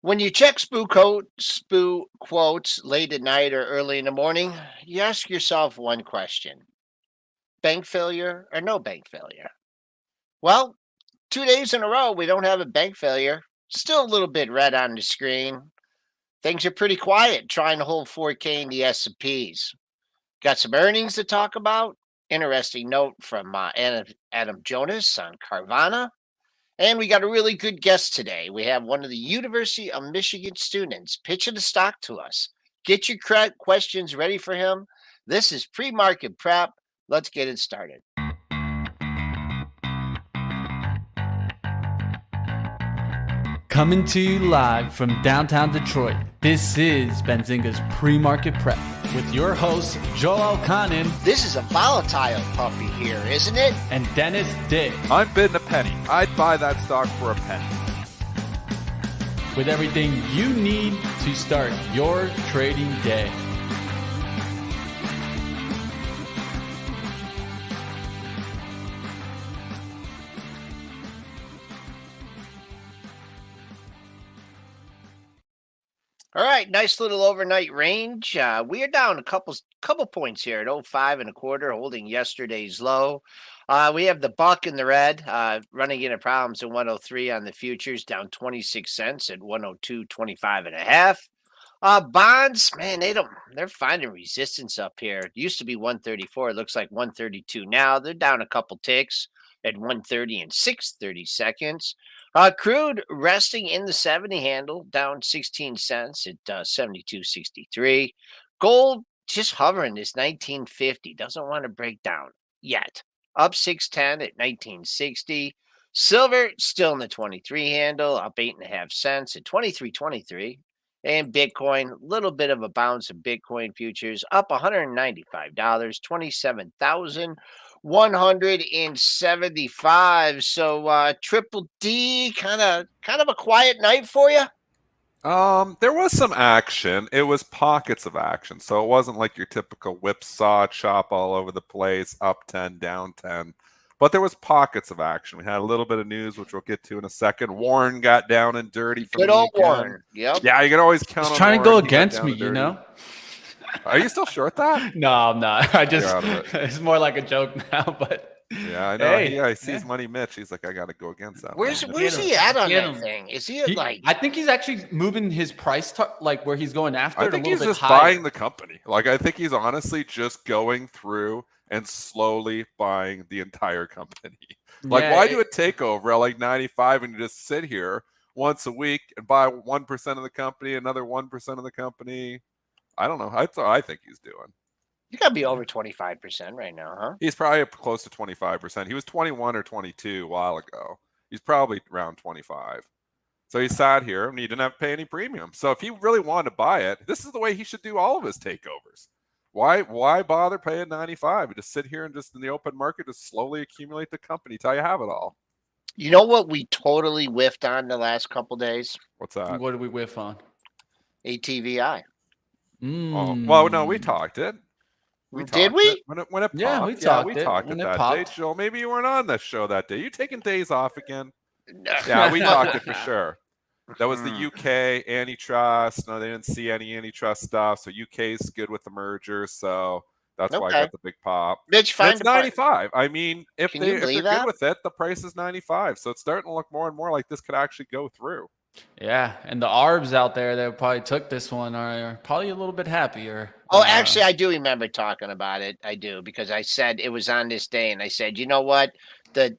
When you check spoo quotes late at night or early in the morning, you ask yourself one question: bank failure or no bank failure? Well, 2 days in a row, we don't have a bank failure. Still a little bit red on the screen. Things are pretty quiet trying to hold 4K in the S&Ps. Got some earnings to talk about. Interesting note from Adam Jonas on Carvana. And we got a really good guest today. We have one of the University of Michigan students pitching the stock to us. Get your questions ready for him. This is pre-market prep. Let's get it started. Coming to you live from downtown Detroit, this is Benzinga's Pre-Market Prep with your hosts, Joel Elconin. This is a volatile puppy here, isn't it? And Dennis Dick. I'm bidding a penny. I'd buy that stock for a penny. With everything you need to start your trading day. All right, nice little overnight range. We are down a couple points here at 05.25, holding yesterday's low. We have the buck in the red, running into problems at 103 on the futures, down 26 cents at 102.25 and a half. Bonds, man, they're finding resistance up here. It used to be 134. It looks like 132 now. They're down a couple ticks at 130 and 6/32. Crude resting in the 70 handle, down 16 cents at 72.63. Gold just hovering this 1950. Doesn't want to break down yet. Up 610 at 1960. Silver still in the 23 handle, up 8.5 cents at 23.23. And Bitcoin, a little bit of a bounce of Bitcoin futures, up $195, 27,175. So Triple D, kind of a quiet night for you. There was some action. It was pockets of action. So it wasn't like your typical whipsaw chop all over the place, up 10, down 10. But there was pockets of action. We had a little bit of news, which we'll get to in a second. Warren got down and dirty for Good the old weekend. Warren. Yep. Yeah, you can always count He's on trying to go Warren. He got against down me, and you dirty. know? Are you still short that? No, I'm not. I just, You're out of it. it's more like a joke now, but. Yeah, I know. Hey, He sees Money Mitch. He's like, I got to go against that. Where's Money Mitch. he at on Get that him. thing? Is he like? I think he's actually moving his price, like where he's going after I it a think little he's bit just higher. buying the company. Like, I think he's honestly just going through and slowly buying the entire company. Like, Yeah, why do a takeover at like 95 and you just sit here once a week and buy 1% of the company, another 1% of the company? I don't know. That's what I think he's doing. You got to be over 25% right now, huh? He's probably close to 25%. He was 21 or 22 a while ago. He's probably around 25. So he sat here and he didn't have to pay any premium. So if he really wanted to buy it, this is the way he should do all of his takeovers. Why bother paying 95? Just sit here and just in the open market, just slowly accumulate the company till you have it all. You know what we totally whiffed on the last couple days? What's that? What did we whiff on? ATVI. Oh, well, no, we talked it. Did we? When it popped. Yeah, we talked it it when that it day, popped. Joel. Maybe you weren't on that show that day. You taking days off again? Yeah, we talked it for sure. That was the UK antitrust. No, they didn't see any antitrust stuff. So UK's good with the merger. So that's why I got the big pop. Mitch, it's 95. I mean, if they're good with it, the price is 95. So it's starting to look more and more like this could actually go through. Yeah, and the ARBs out there that probably took this one are probably a little bit happier. Oh, actually, I do remember talking about it. I do, because I said it was on this day, and I said, you know what? The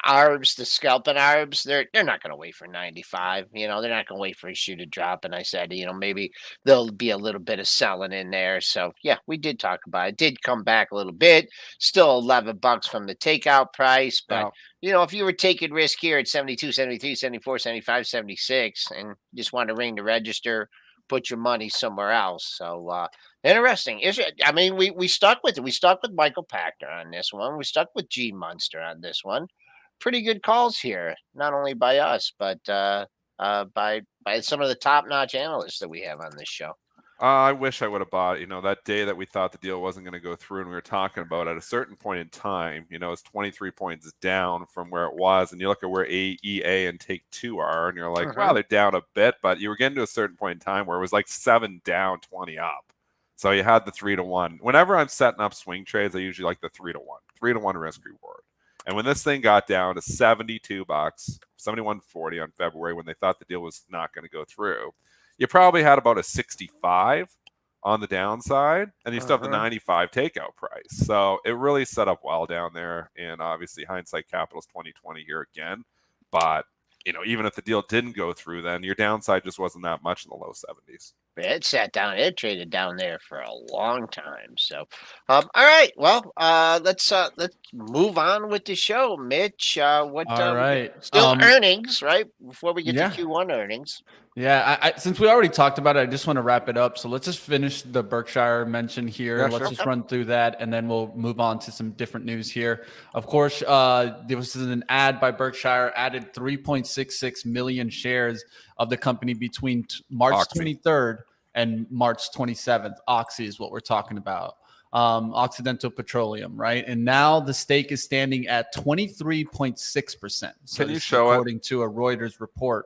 ARBs, the scalping ARBs, they're not going to wait for 95. You know, they're not going to wait for a shoe to drop. And I said, you know, maybe there'll be a little bit of selling in there. So yeah, we did talk about it. Did come back a little bit. Still $11 from the takeout price, but you know, if you were taking risk here at 72, 73, 74, 75, 76, and just want to ring the register, put your money somewhere else. So interesting. I mean, we stuck with it. We stuck with Michael Pachter on this one. We stuck with G Munster on this one. Pretty good calls here, not only by us, but by some of the top-notch analysts that we have on this show. I wish I would have bought, that day that we thought the deal wasn't going to go through and we were talking about at a certain point in time, it's 23 points down from where it was. And you look at where EA and Take Two are, and you're like, wow, they're down a bit. But you were getting to a certain point in time where it was like 7 down, 20 up. So you had the 3-1. Whenever I'm setting up swing trades, I usually like the 3-1, 3-1 risk reward. And when this thing got down to $72, 71.40 on February, when they thought the deal was not going to go through, you probably had about a 65 on the downside, and you still have the 95 takeout price. So it really set up well down there. And obviously, hindsight capital's 2020 here again. But even if the deal didn't go through, then your downside just wasn't that much in the low 70s. It sat down. It traded down there for a long time. So, all right. Well, let's move on with the show, Mitch. What? All right. Still earnings, right? Before we get yeah. to Q1 earnings. Yeah, I since we already talked about it, I just want to wrap it up. So let's just finish the Berkshire mention here. Yeah, let's sure. just run through that, and then we'll move on to some different news here. Of course, there was an ad by Berkshire, added 3.66 million shares of the company between March Oxy. 23rd and March 27th. Oxy is what we're talking about. Occidental Petroleum, right? And now the stake is standing at 23.6%. So Can you show according to a Reuters report.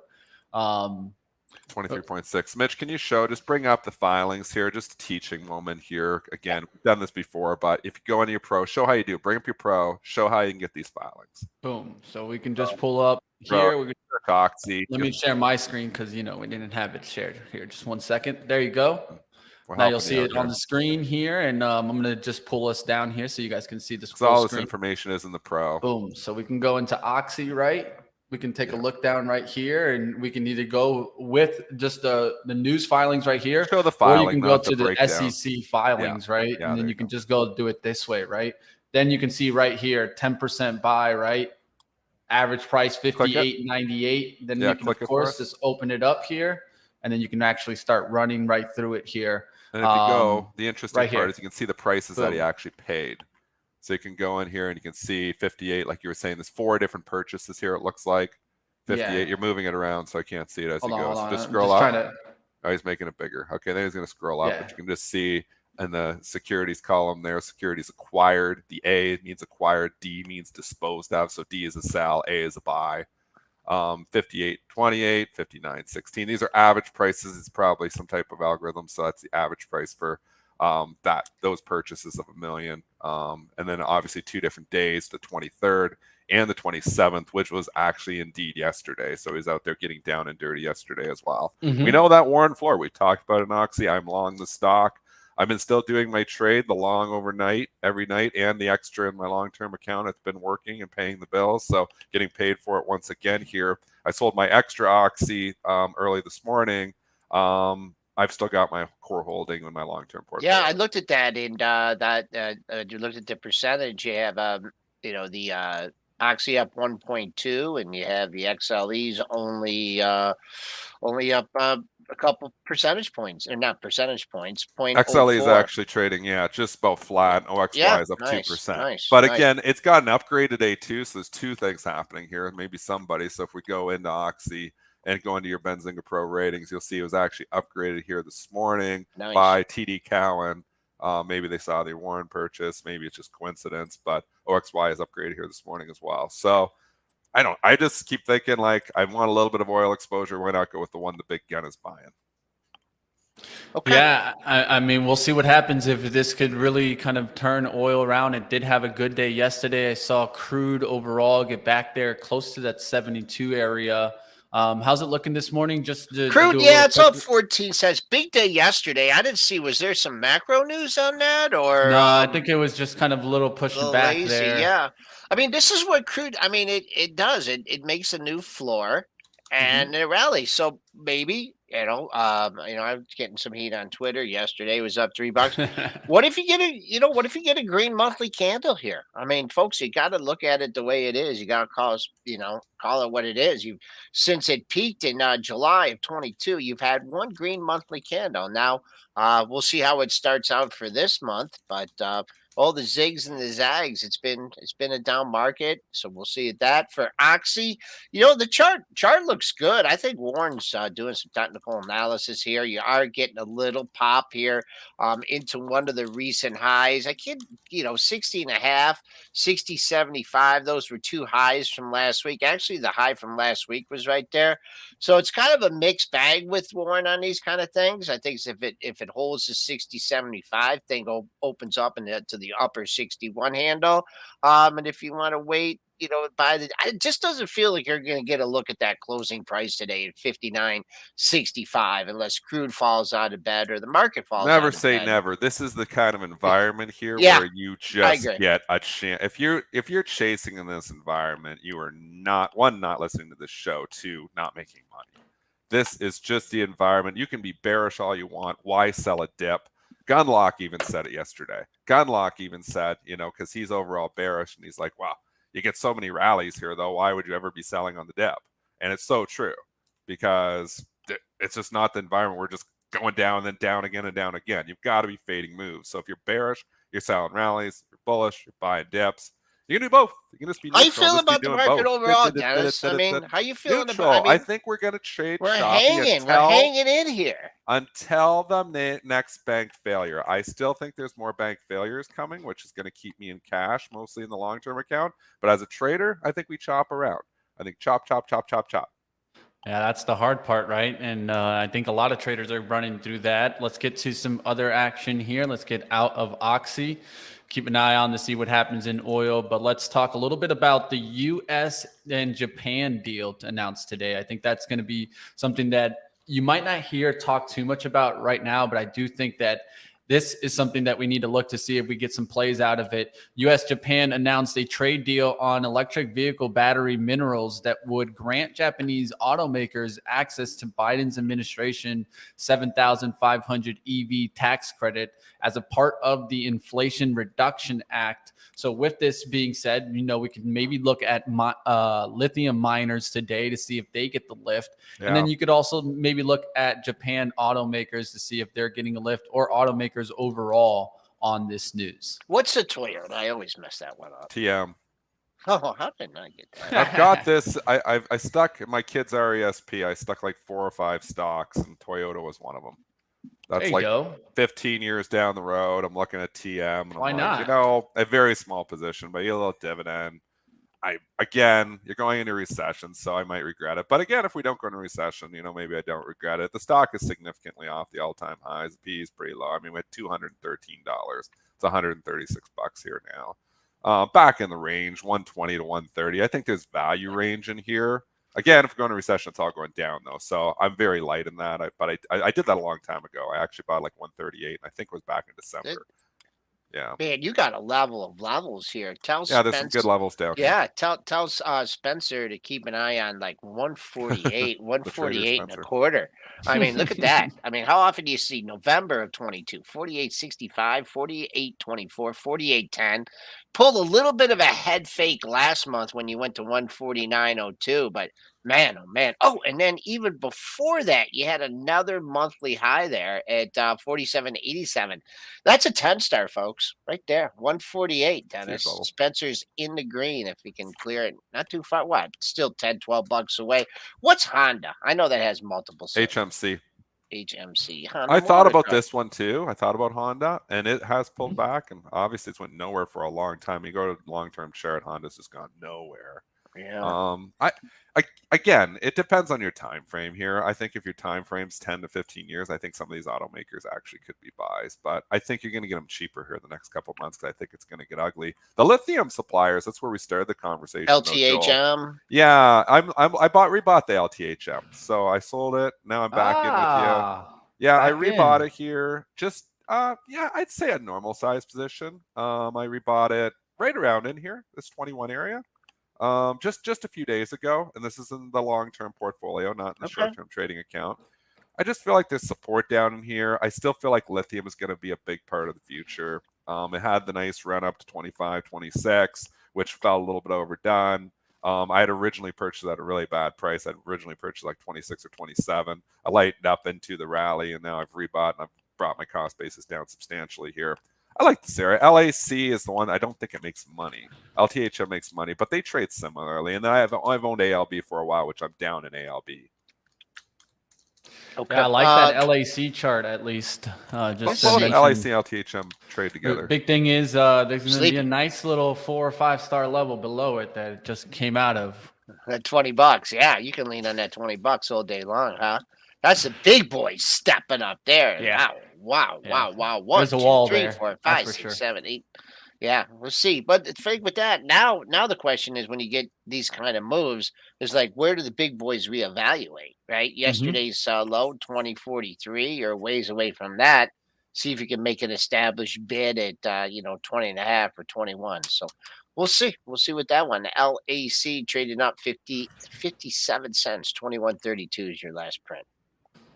23.6. Mitch, can you just bring up the filings here? Just a teaching moment here. Again, we've done this before, but if you go into your pro, show how you do. Bring up your pro, show how you can get these filings. Boom. So we can just pull up here. We can, Oxy. let me share my screen because, we didn't have it shared here. Just 1 second. There you go. We're now you'll see it on the screen here, and I'm going to just pull us down here so you guys can see this. So all this information is in the pro. Boom. So we can go into Oxy, right? We can take a look down right here, and we can either go with just the news filings right here, show the filing, or you can go to the SEC filings, right? Yeah, and then you can just go do it this way, right? Then you can see right here, 10% buy, right? Average price $58.98. Then you can, of course, just open it up here, and then you can actually start running right through it here. And if you go, the interesting part is you can see the prices that he actually paid. So you can go in here and you can see 58, like you were saying, there's 4 different purchases here, it looks like. 58, you're moving it around, so I can't see it as he goes. Just scroll up. Oh, he's making it bigger. Okay, then he's going to scroll up, but you can just see in the securities column there, securities acquired. The A means acquired, D means disposed of. So D is a sell, A is a buy. 58.28, 59.16. These are average prices. It's probably some type of algorithm, so that's the average price for those purchases of $1 million. And then obviously 2 different days, the 23rd and the 27th, which was actually indeed yesterday. So he's out there getting down and dirty yesterday as well. We know that Warren floor. We talked about it in Oxy. I'm long the stock. I've been still doing my trade, the long overnight every night, and the extra in my long-term account. It's been working and paying the bills, so getting paid for it once again here. I sold my extra Oxy early this morning. I've still got my core holding in my long-term portfolio. Yeah, I looked at that, and you looked at the percentage. You have, the Oxy up 1.2, and you have the XLEs only up a couple percentage points, or not percentage points. XLE is actually trading, just about flat. OXY is up 2%. Nice, but again, it's got an upgrade today too. So there's 2 things happening here, and maybe somebody. So if we go into Oxy and go into your Benzinga Pro ratings, you'll see it was actually upgraded here this morning by TD Cowen. Maybe they saw the Warren purchase. Maybe it's just coincidence, but OXY is upgraded here this morning as well. So I just keep thinking, like, I want a little bit of oil exposure. Why not go with the one the big gun is buying? Okay. Yeah, I mean, we'll see what happens if this could really kind of turn oil around. It did have a good day yesterday. I saw crude overall get back there close to that 72 area. How's it looking this morning? Just crude, it's up 14 cents. Big day yesterday. I didn't see. Was there some macro news on that, or no? I think it was just kind of a little pushing back lazy, there. Yeah, I mean, this is what crude. I mean, it does. It makes a new floor, and it rallies. So maybe I was getting some heat on Twitter yesterday. It was up $3. What if you get what if you get a green monthly candle here? I mean, folks, you got to look at it the way it is. You got to call it what it is. Since it peaked in July of 22, you've had 1 green monthly candle. Now we'll see how it starts out for this month, but all the zigs and the zags. It's been a down market, so we'll see that for Oxy. The chart looks good. I think Warren's doing some technical analysis here. You are getting a little pop here into one of the recent highs. I can't, 60 and a half, 60.75. Those were two highs from last week. Actually, the high from last week was right there. So it's kind of a mixed bag with Warren on these kind of things. I think if it holds the 60.75 thing, opens up to the upper 61 handle. And if you want to wait, it just doesn't feel like you're going to get a look at that closing price today at 59.65 unless crude falls out of bed or the market falls Never out of say bed. never. This is the kind of environment here Yeah, where you I just agree. get a chance. If you're chasing in this environment, you are not listening to this show, two, not making money. This is just the environment. You can be bearish all you want. Why sell a dip? Gunlock even said it yesterday. Gunlock even said, because he's overall bearish and he's like, wow, you get so many rallies here though. Why would you ever be selling on the dip? And it's so true because it's just not the environment. We're just going down and then down again and down again. You've got to be fading moves. So if you're bearish, you're selling rallies. If you're bullish, you're buying dips. You can do both. You can just be neutral. How you feeling about the market overall, Dennis? I mean, how you feeling Neutral. about? I think we're going to trade we're choppy We're hanging in here until the next bank failure. I still think there's more bank failures coming, which is going to keep me in cash, mostly in the long-term account. But as a trader, I think we chop around. I think chop, chop, chop, chop, chop. Yeah, that's the hard part, right? And I think a lot of traders are running through that. Let's get to some other action here. Let's get out of Oxy. Keep an eye on to see what happens in oil. But let's talk a little bit about the U.S. and Japan deal announced today. I think that's going to be something that you might not hear talk too much about right now, but I do think that this is something that we need to look to see if we get some plays out of it. U.S.-Japan announced a trade deal on electric vehicle battery minerals that would grant Japanese automakers access to Biden's administration 7,500 EV tax credit as a part of the Inflation Reduction Act. So with this being said, we could maybe look at lithium miners today to see if they get the lift. Yeah. And then you could also maybe look at Japan automakers to see if they're getting a lift, or automakers overall on this news. What's a Toyota? I always mess that one up. TM. Oh, how did I get that? I've got this. I stuck my kids' RESP. I stuck like 4 or 5 stocks, and Toyota was one of them. That's like 15 years down the road. I'm looking at TM. And Why I'm not? Like, a very small position, but you get a little dividend. You're going into recession, so I might regret it. But again, if we don't go into recession, maybe I don't regret it. The stock is significantly off the all-time highs. The P is pretty low. I mean, we're at $213. It's $136 here now. Back in the range, 120 to 130. I think there's value range in here. Again, if we're going to recession, it's all going down though. So I'm very light in that. I did that a long time ago. I actually bought like 138, and I think it was back in December. Yeah, man, you got a level of levels here. There's some good levels down here. Yeah, tell Spencer to keep an eye on like 148, 148 and a quarter. I mean, look at that. I mean, how often do you see November of 22, 48.65, 48.24, 48.10? Pulled a little bit of a head fake last month when you went to 149.02, but man, oh man. Oh, and then even before that, you had another monthly high there at 47.87. That's a 10-star, folks, right there. 148, Dennis. Spencer's in the green if he can clear it. Not too far. What? Still 10, 12 bucks away. What's Honda? I know that has multiple. HMC. Honda I thought about this one too. I thought about Honda, and it has pulled back, and obviously it's went nowhere for a long time. You go to long-term chart, Honda's just gone nowhere. Yeah. Again, it depends on your time frame here. I think if your time frame's 10 to 15 years, I think some of these automakers actually could be buys. But I think you're going to get them cheaper here the next couple months because I think it's going to get ugly. The lithium suppliers, that's where we started the conversation. LTHM. Yeah, I rebought the LTHM, so I sold it. Now I'm back in with you. Yeah, I rebought it here. Just I'd say a normal size position. I rebought it right around in here, this 21 area. Just a few days ago, and this is in the long-term portfolio, not in the short-term trading account. I just feel like there's support down in here. I still feel like lithium is going to be a big part of the future. It had the nice run up to 25, 26, which felt a little bit overdone. I had originally purchased at a really bad price. I'd originally purchased like 26 or 27. I lightened up into the rally, and now I've rebought, and I've brought my cost basis down substantially here. I like this area. LAC is the one. I don't think it makes money. LTHM makes money, but they trade similarly. And I've owned ALB for a while, which I'm down in ALB. Okay. Yeah, I like that LAC chart at least. Just to both mention, LAC and LTHM trade the together. big thing is there's going to be a nice little 4 or 5 star level below it that it just came out of. That $20. Yeah, you can lean on that $20 all day long, huh? That's the big boys stepping up there. Yeah. Wow. Yeah. 1, There's a 2, wall 3, there, 4, that's 5, for 6, sure. 7, 8. Yeah, we'll see. But the thing with that, now the question is when you get these kind of moves, is like where do the big boys reevaluate, right? Yesterday's low, 2043, or ways away from that. See if you can make an established bid at 20.5 or 21. So we'll see. We'll see with that one. LAC traded up 57 cents, 21.32 is your last print.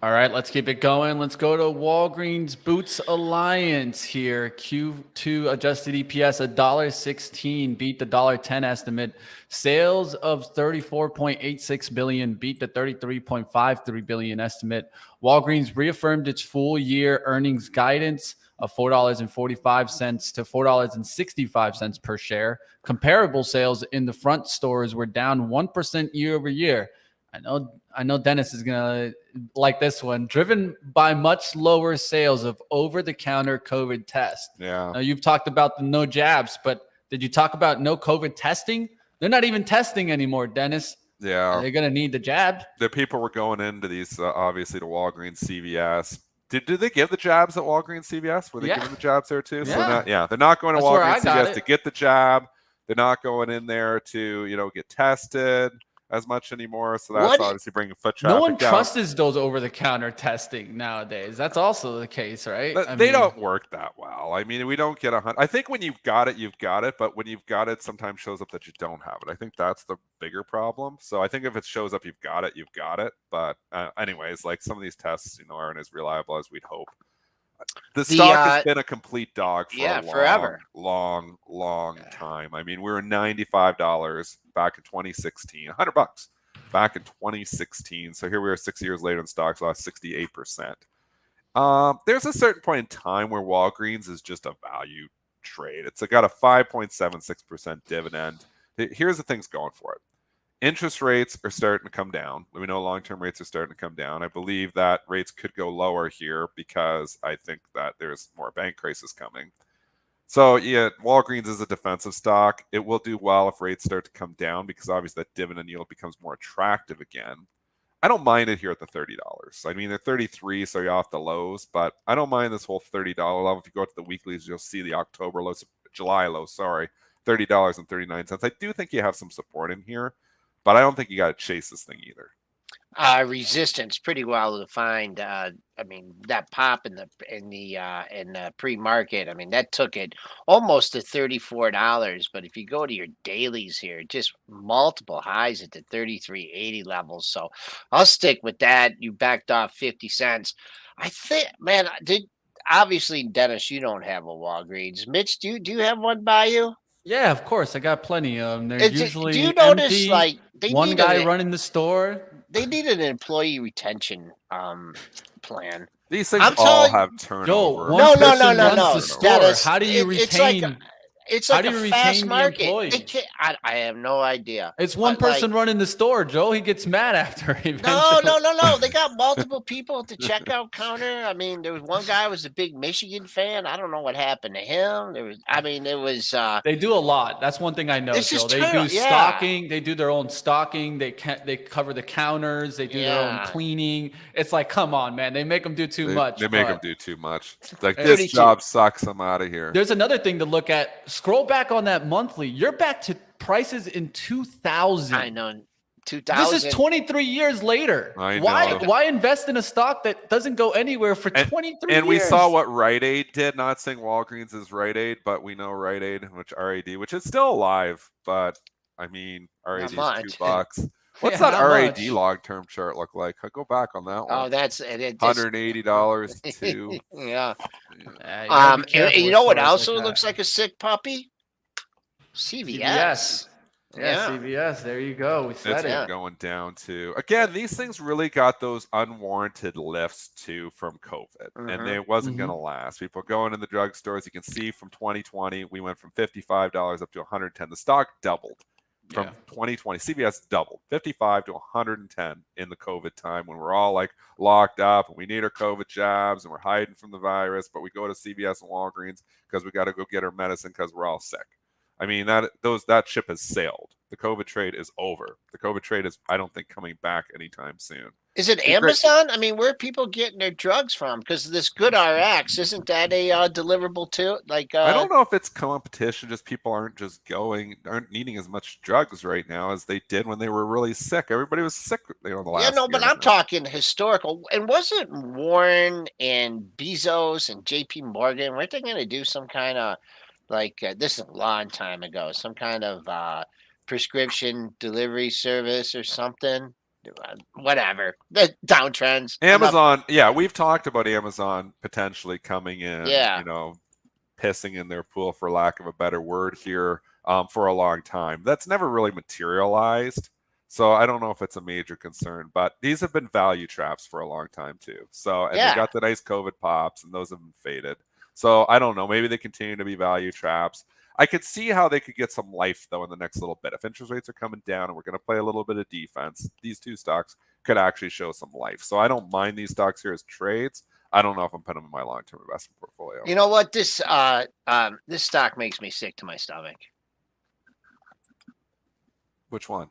All right, let's keep it going. Let's go to Walgreens Boots Alliance here. Q2 adjusted EPS $1.16, beat the $1.10 estimate. Sales of $34.86 billion, beat the $33.53 billion estimate. Walgreens reaffirmed its full year earnings guidance of $4.45 to $4.65 per share. Comparable sales in the front stores were down 1% year over year. I know Dennis is going to like this one. Driven by much lower sales of over-the-counter COVID tests. Yeah. Now, you've talked about the no jabs, but did you talk about no COVID testing? They're not even testing anymore, Dennis. Yeah. They're going to need the jab. The people were going into these, obviously, to Walgreens, CVS. Did they give the jabs at Walgreens, CVS? Were they giving the jabs there too? Yeah. So they're not going to That's where Walgreens, I got CVS it. to get the jab. They're not going in there to, get tested as much anymore. So that's obviously bringing foot traffic No one down. trusts those over-the-counter testing nowadays. That's also the case, right? They don't work that well. I mean, we don't get 100. I think when you've got it, you've got it. But when you've got it, sometimes shows up that you don't have it. I think that's the bigger problem. So I think if it shows up, you've got it, you've got it. But anyways, like some of these tests, aren't as reliable as we'd hope. The stock has been a complete dog for a long, forever. long time. I mean, we were $95 back in 2016, $100 back in 2016. So here we are 6 years later and stocks lost 68%. There's a certain point in time where Walgreens is just a value trade. It's got a 5.76% dividend. Here's the things going for it. Interest rates are starting to come down. We know long-term rates are starting to come down. I believe that rates could go lower here because I think that there's more bank crisis coming. So, yeah, Walgreens is a defensive stock. It will do well if rates start to come down because obviously that dividend yield becomes more attractive again. I don't mind it here at the $30. I mean, they're 33, so you're off the lows, but I don't mind this whole $30 level. If you go to the weeklies, you'll see the July low, $30.39. I do think you have some support in here. But I don't think you got to chase this thing either. Resistance pretty well defined. I mean, that pop in the pre-market. I mean, that took it almost to $34. But if you go to your dailies here, just multiple highs at the 33.80 levels. So I'll stick with that. You backed off 50 cents. I think, man, obviously, Dennis, you don't have a Walgreens. Mitch, do you have one by you? Yeah, of course. I got plenty of them. They're usually do you notice empty. like they one need guy running the store? They need an employee retention plan. These things all have turnover. No. The store. How do you retain? It's like how do a you fast retain market. the employees? I have no idea. It's one person running the store, Joe. He gets mad after eventually. No. They got multiple people at the checkout counter. I mean, there was one guy who was a big Michigan fan. I don't know what happened to him. They do a lot. That's one thing I know, Joe. They do stocking. They do their own stocking. They cover the counters. They do their own cleaning. It's like, come on, man. They make them do too much. They make them do too much. Like, this job sucks. I'm out of here. There's another thing to look at. Scroll back on that monthly. You're back to prices in 2000. I know. 2000. This is 23 years later. I know. Why invest in a stock that doesn't go anywhere for 23 years? And we saw what Rite Aid did. Not saying Walgreens is Rite Aid, but we know Rite Aid, which is still alive. But I mean, RAD is $2. What's that RAD long-term chart look like? I'll go back on that one. Oh, that's $180 too. Yeah. You know what else looks like a sick puppy? CVS. Yeah. CVS. There you go. We It's said been it. going down to, again, these things really got those unwarranted lifts too from COVID, and it wasn't going to last. People going in the drugstores, you can see from 2020, we went from $55 up to 110. The stock doubled from 2020. CVS doubled 55 to 110 in the COVID time when we're all like locked up and we need our COVID jabs and we're hiding from the virus, but we go to CVS and Walgreens because we got to go get our medicine because we're all sick. I mean, that ship has sailed. The COVID trade is over. The COVID trade is, I don't think, coming back anytime soon. Is it Amazon? I mean, where are people getting their drugs from? Because this Good RX, isn't that a deliverable too? Like, I don't know if it's competition. Just people aren't needing as much drugs right now as they did when they were really sick. Everybody was sick, the last yeah, no, but year I'm talking historical. And wasn't Warren and Bezos and J.P. Morgan, weren't they going to do some kind of like this is a long time ago, some kind of prescription delivery service or something? Whatever. The downtrends. Amazon, yeah, we've talked about Amazon potentially coming in, Yeah. pissing in their pool, for lack of a better word here, for a long time. That's never really materialized. So I don't know if it's a major concern, but these have been value traps for a long time too. So, and they got the nice COVID pops and those have been faded. So I don't know, maybe they continue to be value traps. I could see how they could get some life though in the next little bit. If interest rates are coming down and we're going to play a little bit of defense, these two stocks could actually show some life. So I don't mind these stocks here as trades. I don't know if I'm putting them in my long-term investment portfolio. You know what? This stock makes me sick to my stomach. Which one?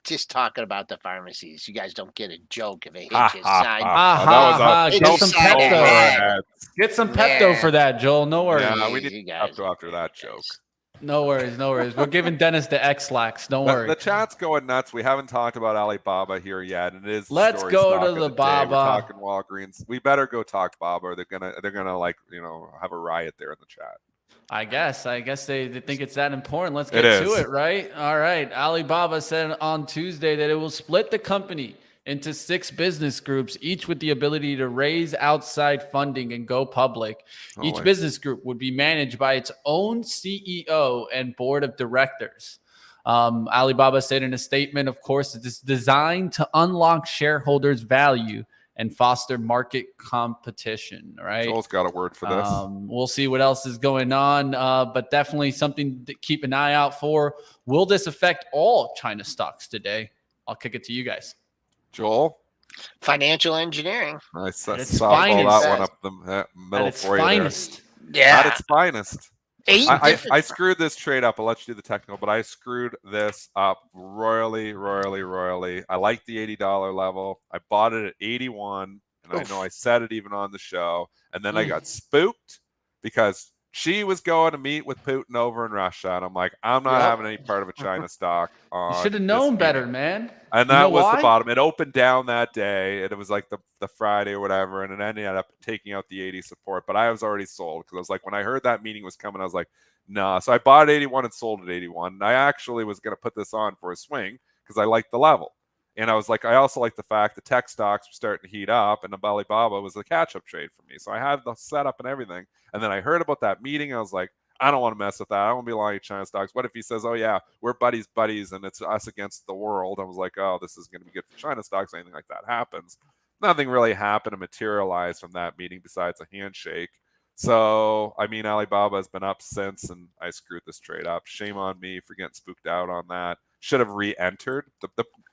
Just talking about the pharmacies. You guys don't get a joke if it hits you side. Get some Pepto. Get some Pepto for that, Joel. No worries. Yeah, we need Pepto after that joke. No worries. We're giving Dennis the X-Lax. Don't worry. The chat's going nuts. We haven't talked about Alibaba here yet, and it is. Let's go to the Baba. We're talking Walgreens. We better go talk Baba, or they're gonna have a riot there in the chat. I guess they think it's that important. Let's get to it, right? All right. Alibaba said on Tuesday that it will split the company into 6 business groups, each with the ability to raise outside funding and go public. Each business group would be managed by its own CEO and board of directors. Alibaba said in a statement, of course, it is designed to unlock shareholders' value and foster market competition, right? Joel's got a word for this. We'll see what else is going on, but definitely something to keep an eye out for. Will this affect all China stocks today? I'll kick it to you guys. Joel? Financial engineering. I saw that one up the middle at its for you finest. There. Yeah. At its finest. I screwed this trade up. I'll let you do the technical, but I screwed this up royally. I like the $80 level. I bought it at 81, and I know I said it even on the show. And then I got spooked because she was going to meet with Putin over in Russia, and I'm like, I'm not having any part of a China stock. You should have known better, man. And that was the bottom. It opened down that day, and it was like the Friday or whatever, and it ended up taking out the 80 support. But I was already sold because I was like, when I heard that meeting was coming, I was like, nah. So I bought at 81 and sold at 81. And I actually was going to put this on for a swing because I liked the level. And I was like, I also like the fact the tech stocks were starting to heat up, and the Alibaba was a catch-up trade for me. So I had the setup and everything. And then I heard about that meeting. I was like, I don't want to mess with that. I don't want to be lying to China stocks. What if he says, oh, yeah, we're buddies, and it's us against the world? I was like, oh, this is going to be good for China stocks. Anything like that happens. Nothing really happened to materialize from that meeting besides a handshake. So, I mean, Alibaba has been up since, and I screwed this trade up. Shame on me for getting spooked out on that. Should have re-entered.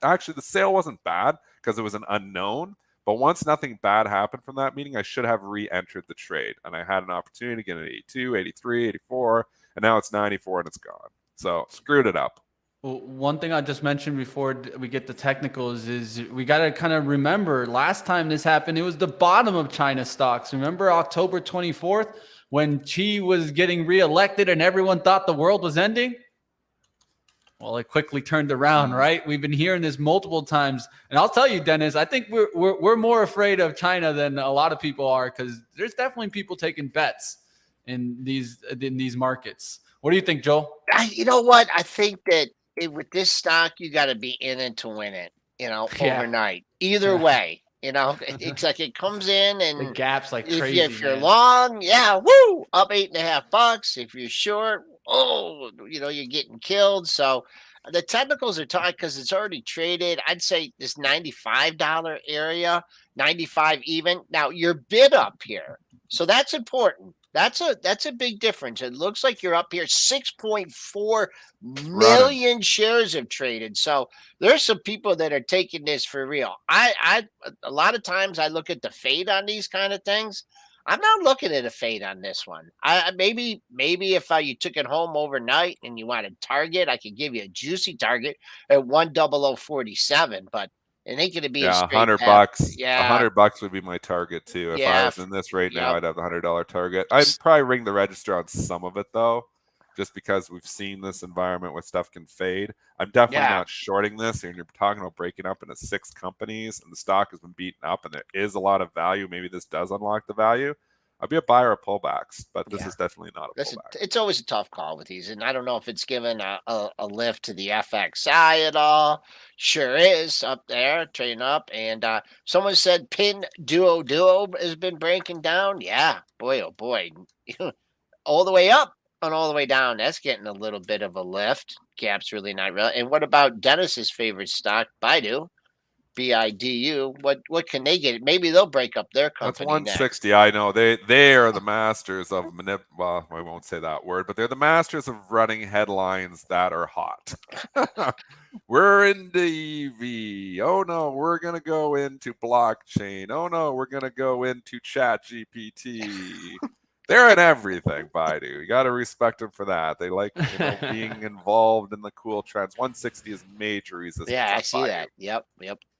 Actually, the sale wasn't bad because it was an unknown. But once nothing bad happened from that meeting, I should have re-entered the trade. And I had an opportunity to get at 82, 83, 84, and now it's 94 and it's gone. So screwed it up. Well, one thing I just mentioned before we get the technicals is we got to kind of remember last time this happened, it was the bottom of China stocks. Remember October 24th when Xi was getting reelected and everyone thought the world was ending? Well, it quickly turned around, right? We've been hearing this multiple times. And I'll tell you, Dennis, I think we're more afraid of China than a lot of people are because there's definitely people taking bets in these markets. What do you think, Joel? You know what? I think that with this stock, you got to be in it to win it, overnight. Either way, it's like it comes in and the gap's like crazy. If you're long, up $8.50. If you're short, you're getting killed. So the technicals are tight because it's already traded. I'd say this $95 area, 95 even. Now you're bid up here, so that's important. That's a big difference. It looks like you're up here. 6.4 Running. million shares have traded. So there's some people that are taking this for real. I a lot of times I look at the fade on these kind of things. I'm not looking at a fade on this one. Maybe if you took it home overnight and you wanted target, I could give you a juicy target at 10047, but it ain't going to be a Yeah, straight path. $100. Yeah, $100 would be my target too. If I yeah, was in this right now, yep. I'd have the $100 target. I'd probably ring the register on some of it though, just because we've seen this environment where stuff can fade. I'm definitely Yeah. not shorting this. And you're talking about breaking up into 6 companies, and the stock has been beaten up, and there is a lot of value. Maybe this does unlock the value. I'd be a buyer of pullbacks, but this is definitely not a pullback. It's always a tough call with these, and I don't know if it's given a lift to the FXI at all. Sure is up there, trading up. And someone said pin duo has been breaking down. Yeah, boy, oh boy, all the way up and all the way down. That's getting a little bit of a lift. Gap's really not real. And what about Dennis's favorite stock, Baidu? BIDU. What can they get? Maybe they'll break up their That's company 160. next. I know they are the masters of well, I won't say that word, but they're the masters of running headlines that are hot. We're into EV. Oh no, we're gonna go into blockchain. Oh no, we're gonna go into Chat GPT. They're in everything, Baidu. You got to respect them for that. They like being involved in the cool trends. 160 is major resistance. Yeah, I on see Baidu. that. Yep.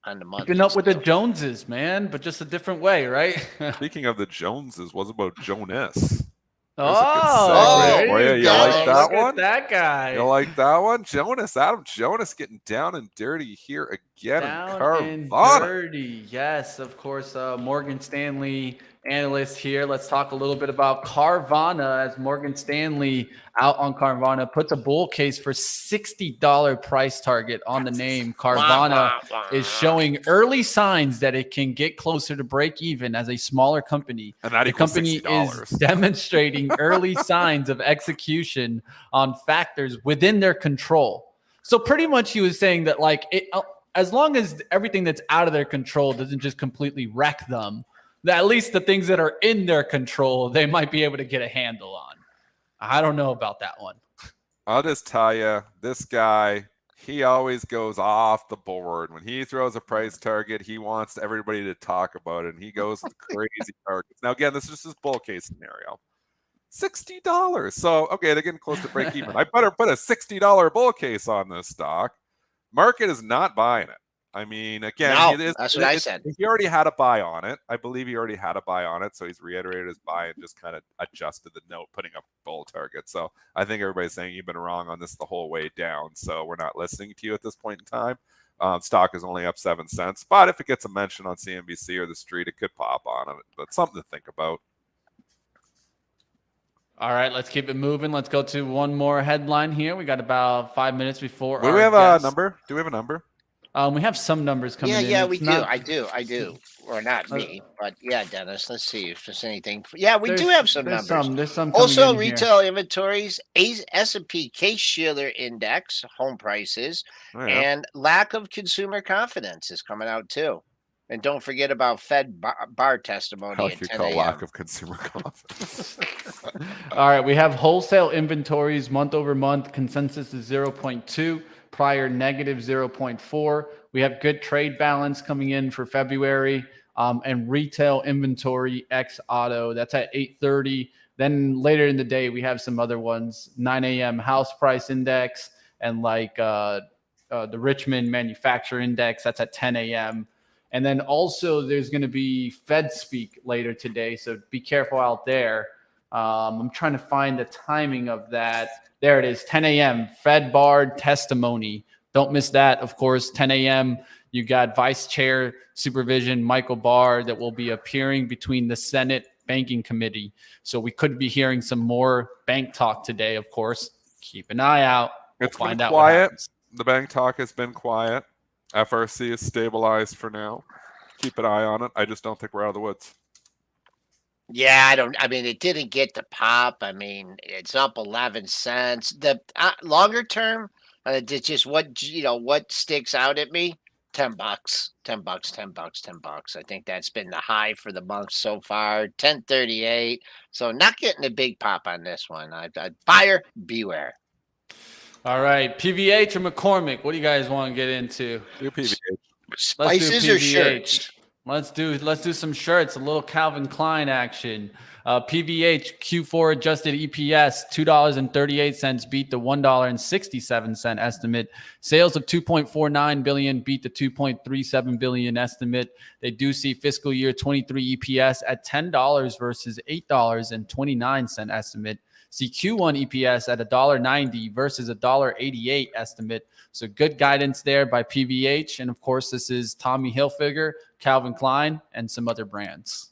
On the month. Keeping up with the Joneses, man, but just a different way, right? Speaking of the Joneses, what about Jonas? Oh, For there you. you You like go. that Look one? at that guy. You like that one? Adam Jonas getting down and dirty here again Down in and Carvana. dirty. Yes, of course. Morgan Stanley analyst here. Let's talk a little bit about Carvana, as Morgan Stanley out on Carvana puts a bull case for $60 price target on the name. Carvana is showing early signs that it can get closer to break even as a smaller company. And that the equals company $60. is demonstrating early signs of execution on factors within their control. So pretty much he was saying that as long as everything that's out of their control doesn't just completely wreck them, that at least the things that are in their control, they might be able to get a handle on. I don't know about that one. I'll just tell you, this guy, he always goes off the board. When he throws a price target, he wants everybody to talk about it, and he goes with crazy targets. Now, again, this is just his bull case scenario. $60. So, okay, they're getting close to break even. I better put a $60 bull case on this stock. Market is not buying it. I mean, again, that's what I said. He already had a buy on it. I believe he already had a buy on it. So he's reiterated his buy and just kind of adjusted the note, putting up bull target. So I think everybody's saying you've been wrong on this the whole way down. So we're not listening to you at this point in time. Stock is only up 7 cents. But if it gets a mention on CNBC or the street, it could pop on it. But something to think about. All right, let's keep it moving. Let's go to one more headline here. We got about 5 minutes before. Do we have a number? Do we have a number? We have some numbers coming in. Yeah, we do. I do. Or not me, but yeah, Dennis. Let's see if there's anything. Yeah, we do have some numbers. There's some also, retail inventories, S&P Case-Shiller Index, home prices, and lack of consumer confidence is coming out too. And don't forget about Fed bar testimony at 10 a.m. Lack of consumer confidence. All right, we have wholesale inventories month over month. Consensus is 0.2, prior negative 0.4. We have good trade balance coming in for February, and retail inventory ex auto. That's at 8:30. Then later in the day, we have some other ones: 9 a.m. house price index and the Richmond manufacturer index. That's at 10 a.m. And then also there's going to be Fed speak later today. So be careful out there. I'm trying to find the timing of that. There it is, 10 a.m. Fed bar testimony. Don't miss that. Of course, 10 a.m. You got Vice Chair Supervision Michael Barr that will be appearing between the Senate Banking Committee. So we could be hearing some more bank talk today, of course. Keep an eye out. It's been quiet. The bank talk has been quiet. FRC is stabilized for now. Keep an eye on it. I just don't think we're out of the woods. Yeah, I mean, it didn't get the pop. I mean, it's up 11 cents. The longer term, Just what sticks out at me. $10, $10, $10, $10. I think that's been the high for the month so far. 10.38. So not getting a big pop on this one. Buyer beware. All right, PVH or McCormick? What do you guys want to get into? Do PVH. Spices or shirts? Let's do some shirts. A little Calvin Klein action. PVH Q4 adjusted EPS $2.38 beat the $1.67 estimate. Sales of $2.49 billion beat the $2.37 billion estimate. They do see fiscal year 23 EPS at $10 versus $8.29 estimate. See Q1 EPS at $1.90 versus $1.88 estimate. So good guidance there by PVH. And of course, this is Tommy Hilfiger, Calvin Klein, and some other brands.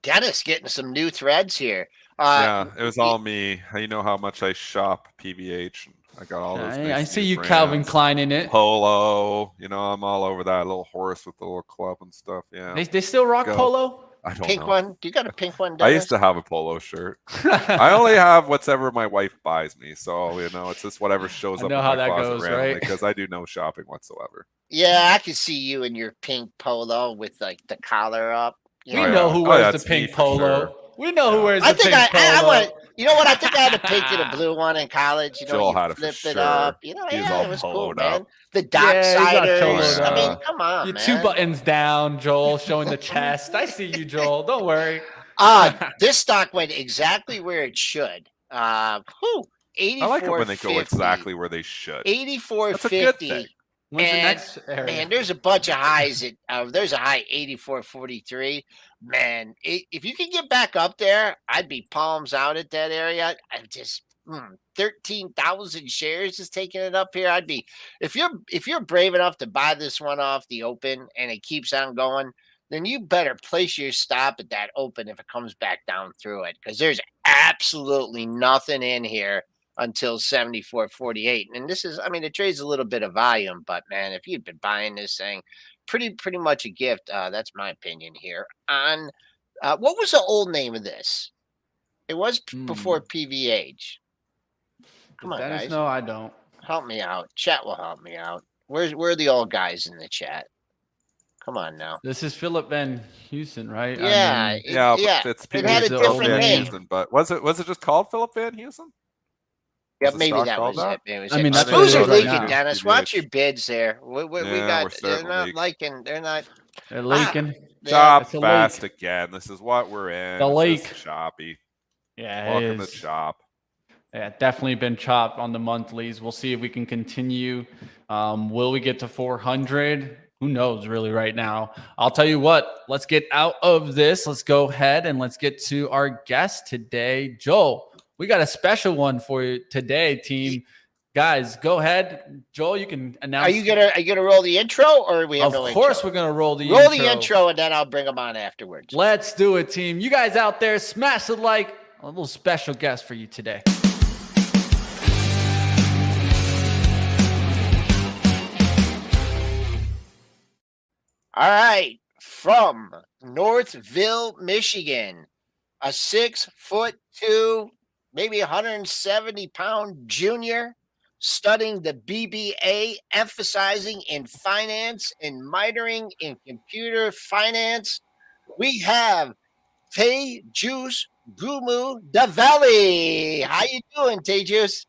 Dennis getting some new threads here. Yeah, it was all me. You know how much I shop PVH. I got all those. I see you, brands. Calvin Klein, in it. Polo. I'm all over that little horse with the little club and stuff. Yeah. They still rock polo? I don't pink know. one. Do you got a pink one, Dennis? I used to have a polo shirt. I only have whatever my wife buys me. So, it's just whatever shows up in my closet randomly because I do no shopping whatsoever. Yeah, I can see you in your pink polo with like the collar up. We know who wears the pink polo. Sure. We know who wears the pink polo. I want. You know what? I think I had a pink and a blue one in college. Joel had flip it up. He was it was cool, up. Man. The docksiders. I mean, come on, you man. 2 buttons down, Joel, showing the chest. I see you, Joel. Don't worry. This stock went exactly where it should. 84. I like it when they go exactly where they should. 84.50. That's a good thing. When's the next area? Man, there's a bunch of highs. There's a high 84.43. Man, if you can get back up there, I'd be palms out at that area. I just 13,000 shares is taking it up here. I'd be if you're brave enough to buy this one off the open and it keeps on going, then you better place your stop at that open if it comes back down through it, because there's absolutely nothing in here until 74.48. And this is, it trades a little bit of volume, but man, if you'd been buying this thing, pretty much a gift. That's my opinion here. On what was the old name of this? It was before PVH. Come on, guys. No, I don't. Help me out. Chat will help me out. Where are the old guys in the chat? Come on now. This is Philip Van Heusen, right? Yeah, it had a different name. Heusen, but was it just called Philip Van Heusen? Yeah, maybe that was it. That's who's are leaking, right Dennis. Watch your bids there. We got. They're not liking. They're not. They're leaking. Shop fast again. This is what we're in. The leak. Shoppy. Yeah, welcome to shop. Yeah, definitely been chopped on the monthlies. We'll see if we can continue. Will we get to 400? Who knows really right now? I'll tell you what, let's get out of this. Let's go ahead and let's get to our guest today. Joel, we got a special one for you today, team. Guys, go ahead. Joel, you can announce. Are you gonna roll the intro, or we have no intro? Of course we're gonna roll the intro. Roll the intro, and then I'll bring them on afterwards. Let's do it, team. You guys out there, smash the like. A little special guest for you today. All right, from Northville, Michigan, a 6'2", maybe 170-pound junior, studying the BBA, emphasizing in finance and minoring in computer finance. We have Tejuice Gumu Davelli. How you doing, Tejuice?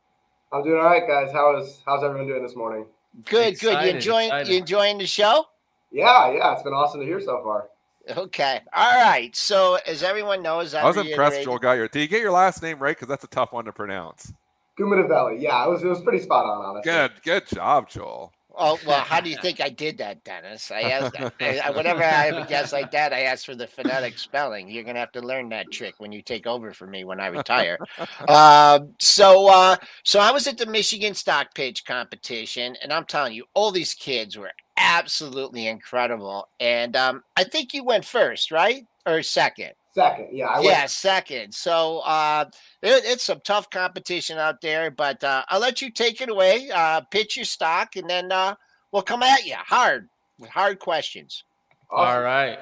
I'm doing all right, guys. How's everyone doing this morning? Good. You enjoying the show? Yeah. It's been awesome to hear so far. Okay. All right. So as everyone knows, I was impressed Joel got did you get your last name right? Because that's a tough one to pronounce. Gumu. Yeah, it was pretty spot on, honestly. Good job, Joel. Oh, well, how do you think I did that, Dennis? I asked whenever I have a guest like that, I ask for the phonetic spelling. You're going to have to learn that trick when you take over for me when I retire. So I was at the Michigan Stock Pitch competition, and I'm telling you, all these kids were absolutely incredible. And I think you went first, right? Or second? Second, yeah. Second. So it's some tough competition out there, but I'll let you take it away, pitch your stock, and then we'll come at you with hard questions. Awesome. All right.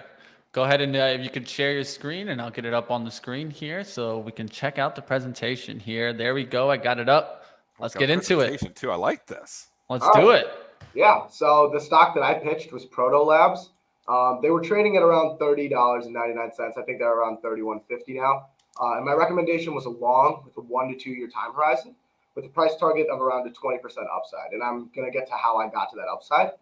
Go ahead and if you could share your screen, and I'll get it up on the screen here so we can check out the presentation here. There we go. I got it up. Let's get into it. Too. I like this. Let's do it. Yeah. So the stock that I pitched was Proto Labs. They were trading at around $30.99. I think they're around $31.50 now. And my recommendation was a long with a 1 to 2 year time horizon with a price target of around a 20% upside. And I'm going to get to how I got to that upside.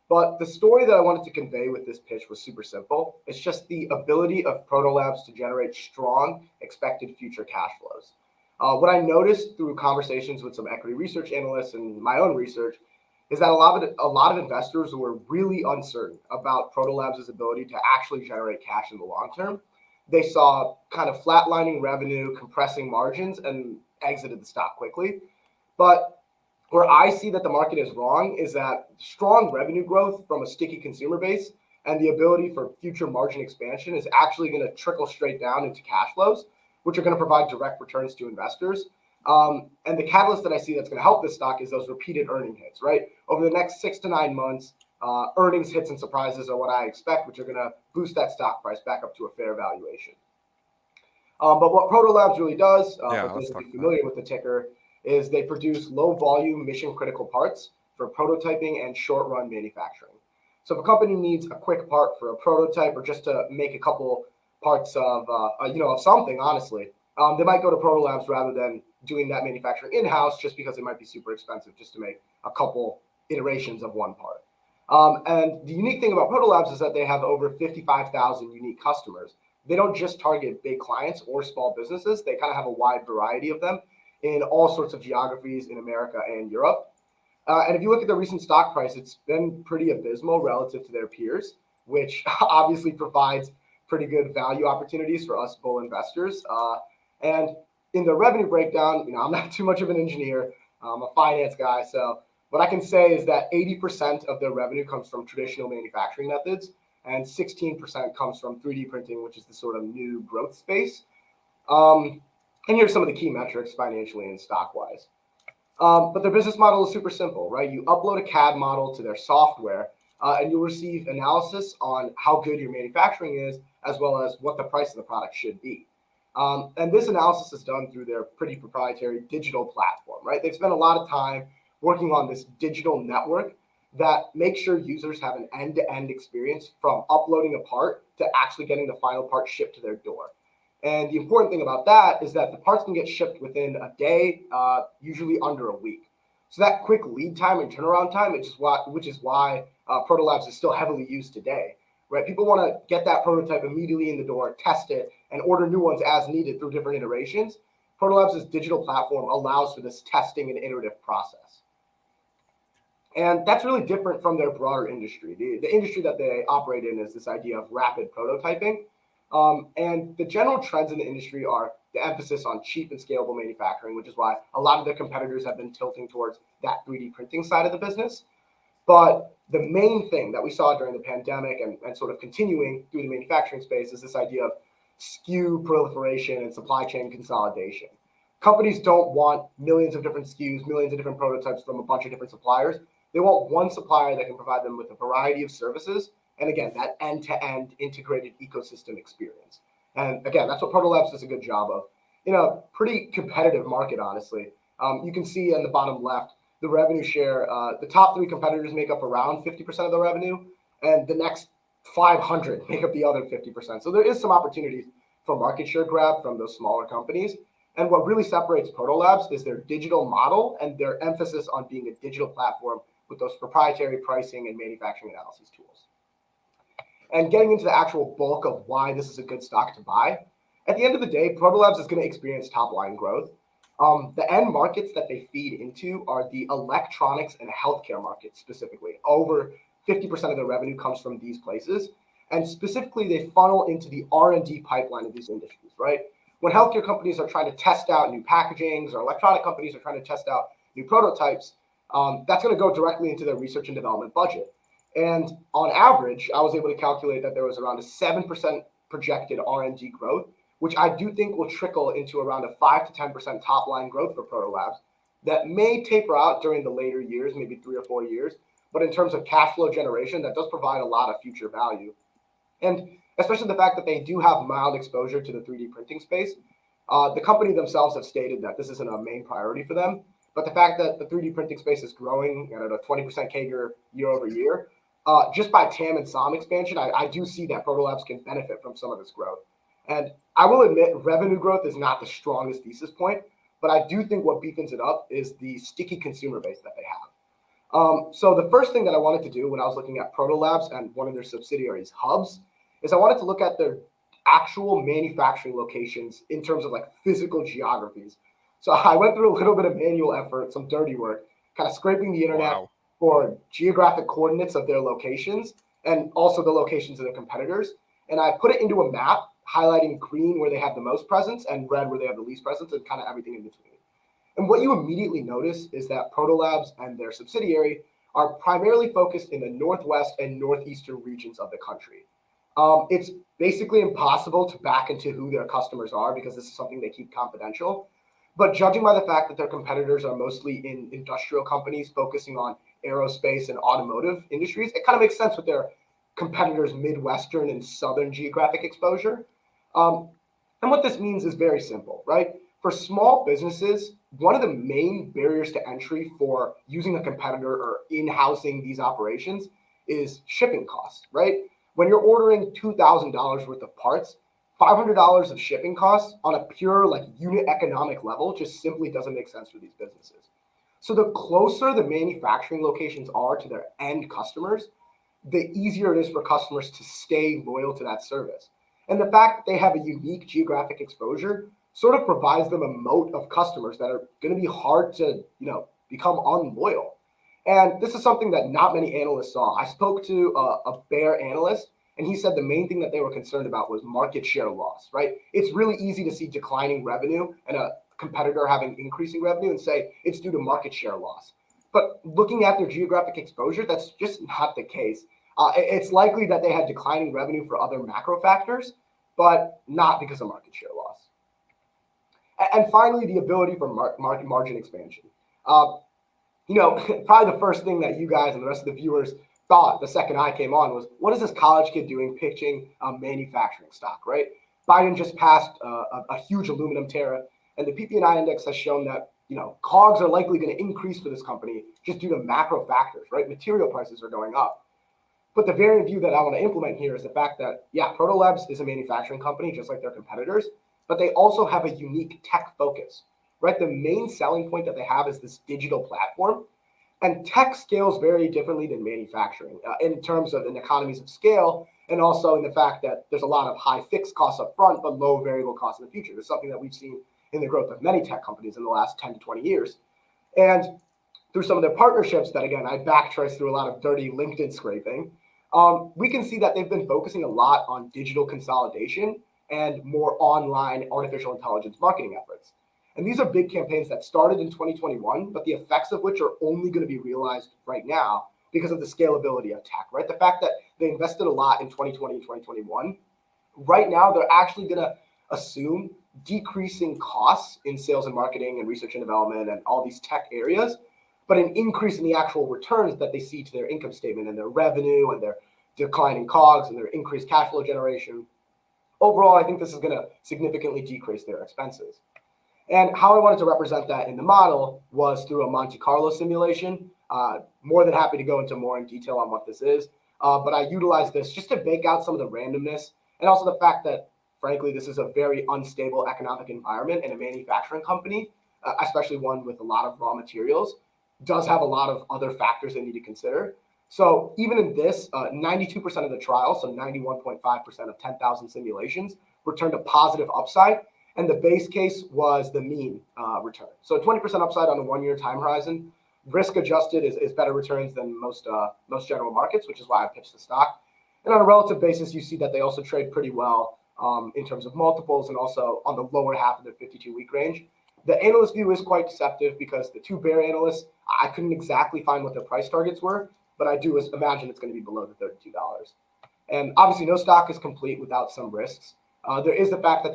But the story that I wanted to convey with this pitch was super simple. It's just the ability of Proto Labs to generate strong expected future cash flows. What I noticed through conversations with some equity research analysts and my own research is that a lot of investors were really uncertain about Proto Labs' ability to actually generate cash in the long term. They saw kind of flatlining revenue, compressing margins, and exited the stock quickly. But where I see that the market is wrong is that strong revenue growth from a sticky consumer base and the ability for future margin expansion is actually going to trickle straight down into cash flows, which are going to provide direct returns to investors. And the catalyst that I see that's going to help this stock is those repeated earning hits, right? Over the next 6 to 9 months, earnings hits and surprises are what I expect, which are going to boost that stock price back up to a fair valuation. But what Proto Labs really does, for those of you familiar with the ticker, is they produce low volume mission critical parts for prototyping and short run manufacturing. So if a company needs a quick part for a prototype or just to make a couple parts of something, honestly, they might go to Proto Labs rather than doing that manufacturing in-house just because it might be super expensive just to make a couple iterations of one part. And the unique thing about Proto Labs is that they have over 55,000 unique customers. They don't just target big clients or small businesses. They kind of have a wide variety of them in all sorts of geographies in America and Europe. And if you look at the recent stock price, it's been pretty abysmal relative to their peers, which obviously provides pretty good value opportunities for us bull investors. And in the revenue breakdown, I'm not too much of an engineer. I'm a finance guy. So what I can say is that 80% of their revenue comes from traditional manufacturing methods and 16% comes from 3D printing, which is the sort of new growth space. And here's some of the key metrics financially and stock-wise. But their business model is super simple, right? You upload a CAD model to their software, and you'll receive analysis on how good your manufacturing is, as well as what the price of the product should be. And this analysis is done through their pretty proprietary digital platform, right? They've spent a lot of time working on this digital network that makes sure users have an end-to-end experience from uploading a part to actually getting the final part shipped to their door. And the important thing about that is that the parts can get shipped within a day, usually under a week. So that quick lead time and turnaround time, which is why Proto Labs is still heavily used today, right? People want to get that prototype immediately in the door, test it, and order new ones as needed through different iterations. Proto Labs' digital platform allows for this testing and iterative process. And that's really different from their broader industry. The industry that they operate in is this idea of rapid prototyping. And the general trends in the industry are the emphasis on cheap and scalable manufacturing, which is why a lot of their competitors have been tilting towards that 3D printing side of the business. But the main thing that we saw during the pandemic and sort of continuing through the manufacturing space is this idea of SKU proliferation and supply chain consolidation. Companies don't want millions of different SKUs, millions of different prototypes from a bunch of different suppliers. They want one supplier that can provide them with a variety of services. And again, that end-to-end integrated ecosystem experience. And again, that's what Proto Labs does a good job of in a pretty competitive market, honestly. You can see on the bottom left, the revenue share, the top 3 competitors make up around 50% of the revenue, and the next 500 make up the other 50%. So there is some opportunities for market share grab from those smaller companies. And what really separates Proto Labs is their digital model and their emphasis on being a digital platform with those proprietary pricing and manufacturing analysis tools. And getting into the actual bulk of why this is a good stock to buy, at the end of the day, Proto Labs is going to experience top-line growth. The end markets that they feed into are the electronics and healthcare markets specifically. Over 50% of their revenue comes from these places. And specifically, they funnel into the R&D pipeline of these industries, right? When healthcare companies are trying to test out new packagings or electronic companies are trying to test out new prototypes, that's going to go directly into their research and development budget. And on average, I was able to calculate that there was around a 7% projected R&D growth, which I do think will trickle into around a 5 to 10% top line growth for Proto Labs that may taper out during the later years, maybe 3 or 4 years. But in terms of cash flow generation, that does provide a lot of future value. And especially the fact that they do have mild exposure to the 3D printing space. The company themselves have stated that this isn't a main priority for them, But the fact that the 3D printing space is growing at a 20% CAGR year over year, just by TAM and SOM expansion, I do see that Proto Labs can benefit from some of this growth. And I will admit revenue growth is not the strongest thesis point, but I do think what beefens it up is the sticky consumer base that they have. So the first thing that I wanted to do when I was looking at Proto Labs and one of their subsidiaries, Hubs, is I wanted to look at their actual manufacturing locations in terms of like physical geographies. So I went through a little bit of manual effort, some dirty work, kind of scraping the internet for geographic coordinates of their locations and also the locations of their competitors. And I put it into a map, highlighting green where they have the most presence and red where they have the least presence, and kind of everything in between. And what you immediately notice is that Proto Labs and their subsidiary are primarily focused in the northwest and northeastern regions of the country. It's basically impossible to back into who their customers are because this is something they keep confidential. But judging by the fact that their competitors are mostly in industrial companies focusing on aerospace and automotive industries, it kind of makes sense with their competitors' Midwestern and Southern geographic exposure. And what this means is very simple, right? For small businesses, one of the main barriers to entry for using a competitor or in-housing these operations is shipping costs, right? When you're ordering $2,000 worth of parts, $500 of shipping costs on a pure like unit economic level just simply doesn't make sense for these businesses. So the closer the manufacturing locations are to their end customers, the easier it is for customers to stay loyal to that service. And the fact that they have a unique geographic exposure sort of provides them a moat of customers that are going to be hard to, become unloyal. And this is something that not many analysts saw. I spoke to a bear analyst, and he said the main thing that they were concerned about was market share loss, right? It's really easy to see declining revenue and a competitor having increasing revenue and say it's due to market share loss. But looking at their geographic exposure, that's just not the case. It's likely that they had declining revenue for other macro factors, but not because of market share loss. And finally, the ability for market margin expansion. Probably the first thing that you guys and the rest of the viewers thought the second I came on was, what is this college kid doing pitching manufacturing stock, right? Biden just passed a huge aluminum tariff, and the PPI index has shown that, COGS are likely going to increase for this company just due to macro factors, right? Material prices are going up. But the variant view that I want to implement here is the fact that, Proto Labs is a manufacturing company just like their competitors, but they also have a unique tech focus, right? The main selling point that they have is this digital platform, and tech scales very differently than manufacturing in terms of an economies of scale, and also in the fact that there's a lot of high fixed costs up front, but low variable costs in the future. It's something that we've seen in the growth of many tech companies in the last 10 to 20 years. And through some of their partnerships that, again, I backtraced through a lot of dirty LinkedIn scraping, we can see that they've been focusing a lot on digital consolidation and more online artificial intelligence marketing efforts. And these are big campaigns that started in 2021, but the effects of which are only going to be realized right now because of the scalability of tech, right? The fact that they invested a lot in 2020 and 2021, right now they're actually going to assume decreasing costs in sales and marketing and research and development and all these tech areas, but an increase in the actual returns that they see to their income statement and their revenue and their declining COGS and their increased cash flow generation. Overall, I think this is going to significantly decrease their expenses. And how I wanted to represent that in the model was through a Monte Carlo simulation. More than happy to go into more in detail on what this is. But I utilized this just to bake out some of the randomness and also the fact that, frankly, this is a very unstable economic environment, and a manufacturing company, especially one with a lot of raw materials, does have a lot of other factors they need to consider. So even in this, 92% of the trial, so 91.5% of 10,000 simulations, returned a positive upside. And the base case was the mean return. So 20% upside on a 1-year time horizon. Risk adjusted is better returns than most general markets, which is why I pitched the stock. And on a relative basis, you see that they also trade pretty well in terms of multiples and also on the lower half of their 52-week range. The analyst view is quite deceptive because the two bear analysts, I couldn't exactly find what their price targets were, but I do imagine it's going to be below the $32. And obviously, no stock is complete without some risks. There is the fact that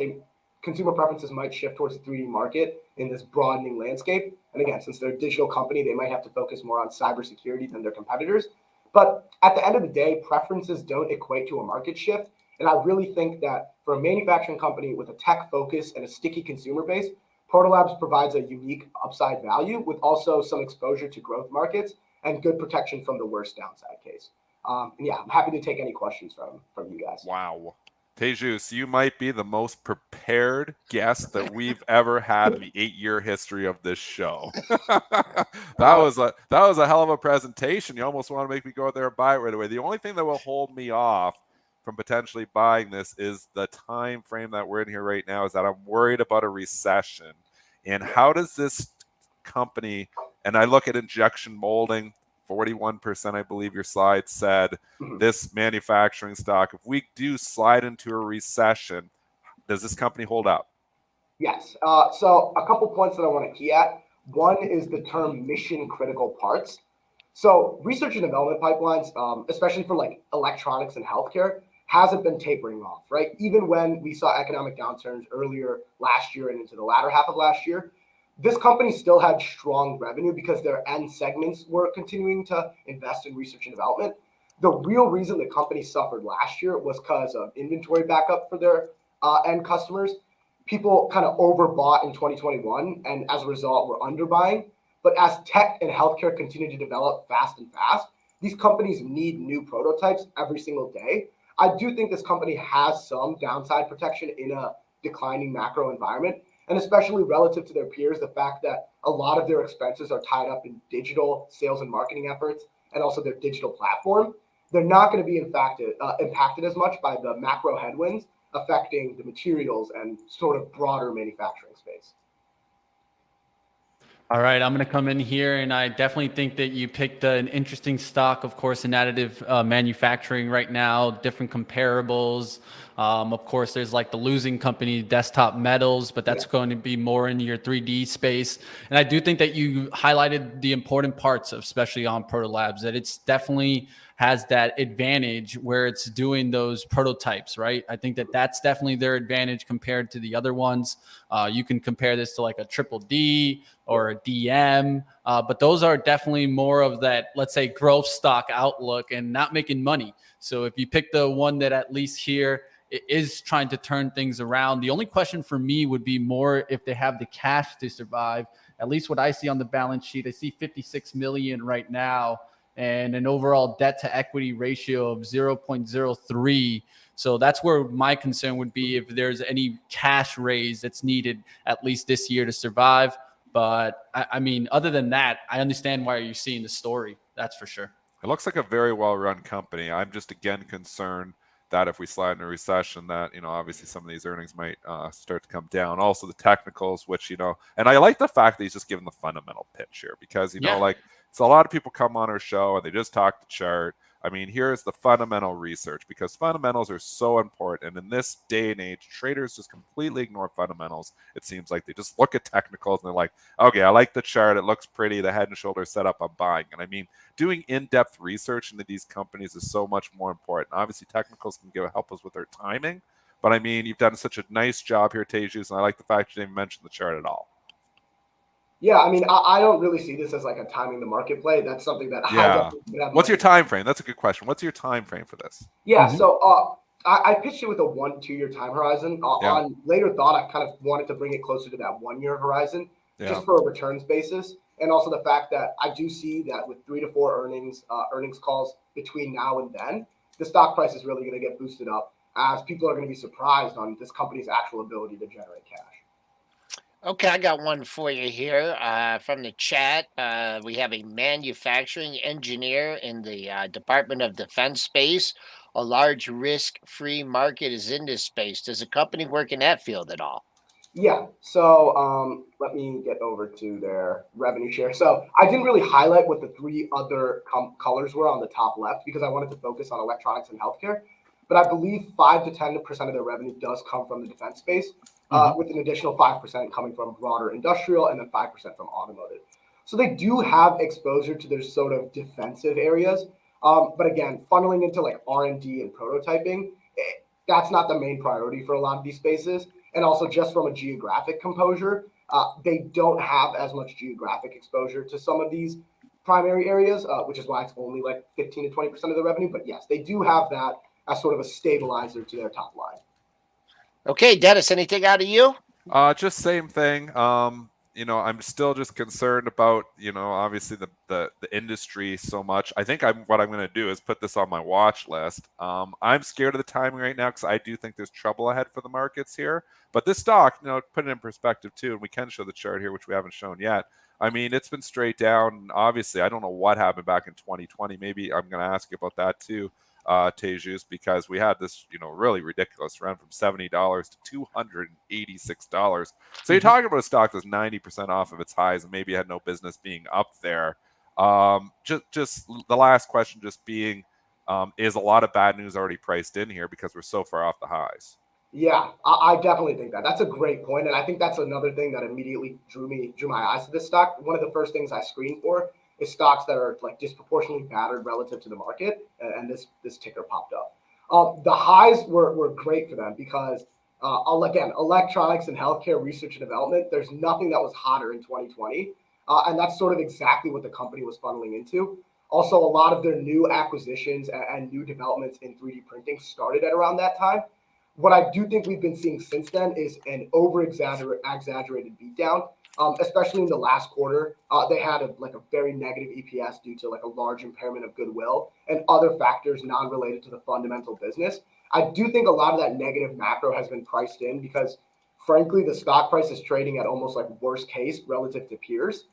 consumer preferences might shift towards the 3D market in this broadening landscape. And again, since they're a digital company, they might have to focus more on cybersecurity than their competitors. But at the end of the day, preferences don't equate to a market shift. And I really think that for a manufacturing company with a tech focus and a sticky consumer base, Protolabs provides a unique upside value with also some exposure to growth markets and good protection from the worst downside case. And yeah, I'm happy to take any questions from you guys. Wow. Tejas, you might be the most prepared guest that we've ever had in the 8-year history of this show. that was a hell of a presentation. You almost want to make me go out there and buy it right away. The only thing that will hold me off from potentially buying this is the time frame that we're in here right now, is that I'm worried about a recession. And how does this company, and I look at injection molding, 41%, I believe your slide said, this manufacturing stock, if we do slide into a recession, does this company hold up? Yes. So a couple points that I want to key at. One is the term mission critical parts. So research and development pipelines, especially for like electronics and healthcare, hasn't been tapering off, right? Even when we saw economic downturns earlier last year and into the latter half of last year, this company still had strong revenue because their end segments were continuing to invest in research and development. The real reason the company suffered last year was because of inventory backup for their end customers. People kind of overbought in 2021, and as a result, were underbuying. But as tech and healthcare continue to develop fast, these companies need new prototypes every single day. I do think this company has some downside protection in a declining macro environment. And especially relative to their peers, the fact that a lot of their expenses are tied up in digital sales and marketing efforts and also their digital platform, they're not going to be impacted as much by the macro headwinds affecting the materials and sort of broader manufacturing space. All right, I'm going to come in here, and I definitely think that you picked an interesting stock, of course, in additive manufacturing right now, different comparables. Of course, there's like the losing company, Desktop Metals, but that's going to be more in your 3D space. And I do think that you highlighted the important parts, especially on Protolabs, that it's definitely has that advantage where it's doing those prototypes, right? I think that that's definitely their advantage compared to the other ones. You can compare this to like a Triple D or a DM, but those are definitely more of that, let's say, growth stock outlook and not making money. So if you pick the one that at least here is trying to turn things around, the only question for me would be more if they have the cash to survive. At least what I see on the balance sheet, I see 56 million right now and an overall debt to equity ratio of 0.03. So that's where my concern would be if there's any cash raise that's needed at least this year to survive. But I mean, other than that, I understand why you're seeing the story. That's for sure. It looks like a very well-run company. I'm just, again, concerned that if we slide in a recession, that, obviously some of these earnings might start to come down. Also the technicals, which, and I like the fact that he's just given the fundamental pitch here because, like, so a lot of people come on our show and they just talk the chart. I mean, here's the fundamental research because fundamentals are so important. And in this day and age, traders just completely ignore fundamentals. It seems like they just look at technicals and they're like, okay, I like the chart. It looks pretty. The head and shoulders set up. I'm buying. And I mean, doing in-depth research into these companies is so much more important. Obviously, technicals can help us with our timing. But I mean, you've done such a nice job here, Tejas, and I like the fact you didn't mention the chart at all. Yeah, I mean, I don't really see this as like a timing the market play. That's something that I don't. What's your time frame? That's a good question. What's your time frame for this? Yeah, so I pitched it with a 1-2 year time horizon. On later thought, I kind of wanted to bring it closer to that 1 year horizon, just for a returns basis, and also the fact that I do see that with 3 to 4 earnings calls between now and then, the stock price is really going to get boosted up as people are going to be surprised on this company's actual ability to generate cash. Okay, I got one for you here from the chat. We have a manufacturing engineer in the Department of Defense space. A large risk-free market is in this space. Does the company work in that field at all? Yeah, so let me get over to their revenue share. So I didn't really highlight what the 3 other colors were on the top left because I wanted to focus on electronics and healthcare. But I believe 5 to 10% of their revenue does come from the defense space. With an additional 5% coming from broader industrial and then 5% from automotive. So they do have exposure to their sort of defensive areas. But again, funneling into like R&D and prototyping, that's not the main priority for a lot of these spaces. And also just from a geographic composure, they don't have as much geographic exposure to some of these primary areas, which is why it's only like 15 to 20% of the revenue. But yes, they do have that as sort of a stabilizer to their top line. Okay, Dennis, anything out of you? Just same thing. I'm still just concerned about, obviously the industry so much. I think what I'm going to do is put this on my watch list. I'm scared of the timing right now because I do think there's trouble ahead for the markets here. But this stock, put it in perspective too, and we can show the chart here, which we haven't shown yet. I mean, it's been straight down. Obviously, I don't know what happened back in 2020. Maybe I'm going to ask you about that too, Tejas, because we had this, really ridiculous run from $70 to $286. So you're talking about a stock that's 90% off of its highs and maybe had no business being up there. Just the last question just being, is a lot of bad news already priced in here because we're so far off the highs? Yeah, I definitely think that. That's a great point, and I think that's another thing that immediately drew my eyes to this stock. One of the first things I screen for is stocks that are like disproportionately battered relative to the market, and this ticker popped up. The highs were great for them because, again, electronics and healthcare research and development. There's nothing that was hotter in 2020, and that's sort of exactly what the company was funneling into. Also, a lot of their new acquisitions and new developments in 3D printing started at around that time. What I do think we've been seeing since then is an exaggerated beatdown, especially in the last quarter. They had a very negative EPS due to like a large impairment of goodwill and other factors non-related to the fundamental business. I do think a lot of that negative macro has been priced in because, frankly, the stock price is trading at almost like worst case relative to peers,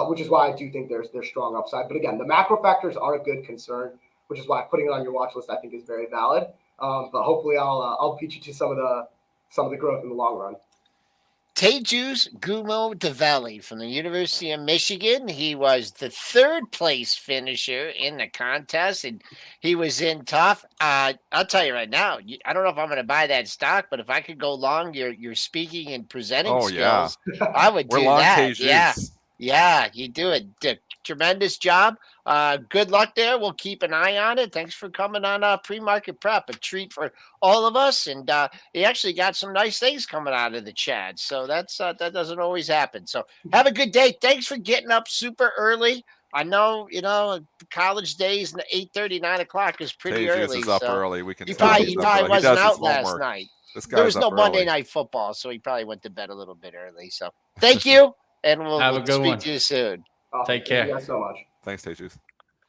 which is why I do think there's strong upside. But again, the macro factors are a good concern, which is why putting it on your watch list I think is very valid. But hopefully I'll teach you to some of the growth in the long run. Tejas Gumo-Develli from the University of Michigan. He was the third place finisher in the contest, and he was in tough. I'll tell you right now, I don't know if I'm going to buy that stock, but if I could go long your speaking and presenting skills, I would We're do long that. Tejas. Yeah, you do it. Tremendous job. Good luck there. We'll keep an eye on it. Thanks for coming on Pre-Market Prep. A treat for all of us. And he actually got some nice things coming out of the chat. So that doesn't always happen. So have a good day. Thanks for getting up super early. I know, college days, 8:30, 9 o'clock is pretty Tejas early. is up so early. We can he tell probably wasn't out last night. There was no Monday night football, so he probably went to bed a little bit early. So thank you. And we'll speak to you soon. Take care. Thank you guys so much. Thanks, Tejas.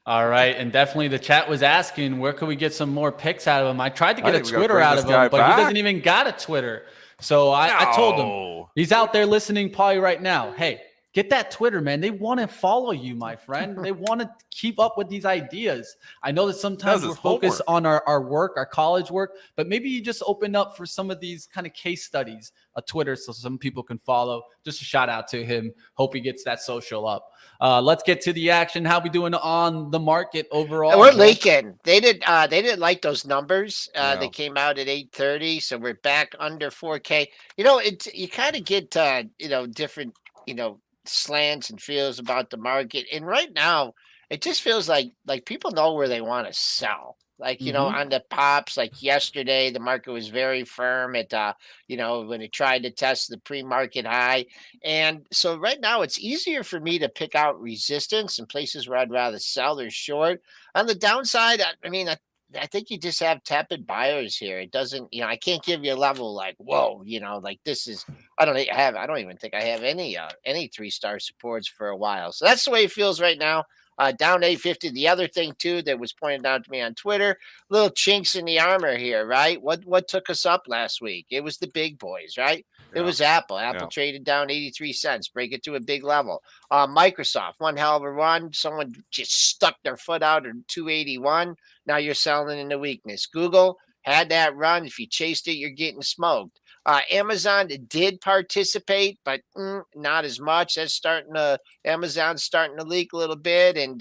All right, and definitely the chat was asking where could we get some more picks out of him. I tried to get a Twitter out of him, but he doesn't even got a Twitter. So I told him, he's out there listening probably right now. Hey, get that Twitter, man. They want to follow you, my friend. They want to keep up with these ideas. I know that sometimes we're focused on our work, our college work, but maybe you just open up for some of these kind of case studies, a Twitter, so some people can follow. Just a shout out to him. Hope he gets that social up. Let's get to the action. How we doing on the market overall? We're leaking. They didn't like those numbers. They came out at 8:30, so we're back under 4K. You kind of get different slants and feels about the market, and right now it just feels like people know where they want to sell. Like, on the pops, like yesterday, the market was very firm at, when it tried to test the pre-market high. And so right now it's easier for me to pick out resistance in places where I'd rather sell or short. On the downside, I think you just have tepid buyers here. It doesn't, I can't give you a level like, whoa, like this is, I don't even think I have any 3-star supports for a while. So that's the way it feels right now. Down 850. The other thing too that was pointed out to me on Twitter, little chinks in the armor here, right? What took us up last week? It was the big boys, right? It was Apple. Apple traded down 83 cents, break it to a big level. Microsoft, one hell of a run. Someone just stuck their foot out at 281. Now you're selling in the weakness. Google had that run. If you chased it, you're getting smoked. Amazon did participate, but not as much. Amazon's starting to leak a little bit. And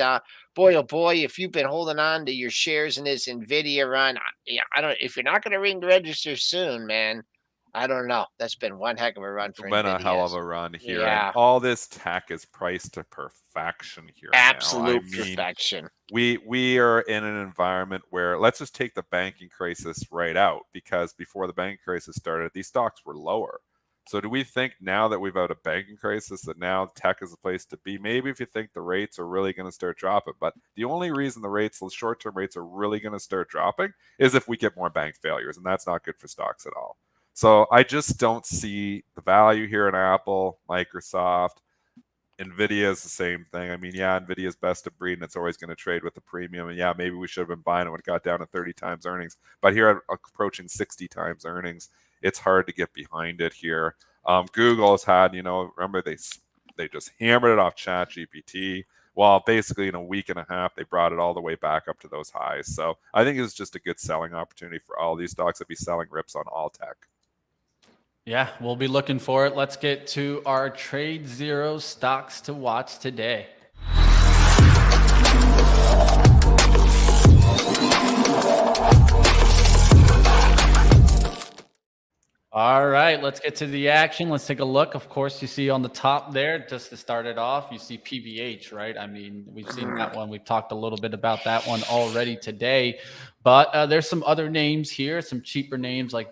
boy, oh boy, if you've been holding on to your shares in this Nvidia run, if you're not going to ring the register soon, man, I don't know. That's been one heck of a run for It's been Nvidia. a hell of a run here. Yeah. And all this tech is priced to perfection here. Absolute perfection. We are in an environment where, let's just take the banking crisis right out, because before the banking crisis started, these stocks were lower. So do we think now that we've had a banking crisis that now tech is a place to be? Maybe if you think the rates are really going to start dropping. But the only reason the short-term rates are really going to start dropping is if we get more bank failures, and that's not good for stocks at all. So I just don't see the value here in Apple, Microsoft. Nvidia is the same thing. I mean, yeah, Nvidia is best of breed, and it's always going to trade with the premium. And yeah, maybe we should have been buying it when it got down to 30 times earnings. But here at approaching 60 times earnings, it's hard to get behind it here. Google has had, remember they just hammered it off ChatGPT. Well, basically in a week and a half, they brought it all the way back up to those highs. So I think it's just a good selling opportunity for all these stocks that be selling rips on all tech. Yeah, we'll be looking for it. Let's get to our TradeZero stocks to watch today. All right, let's get to the action. Let's take a look. Of course, you see on the top there, just to start it off, you see PVH, right? I mean, we've seen that one. We've talked a little bit about that one already today. But there's some other names here, some cheaper names like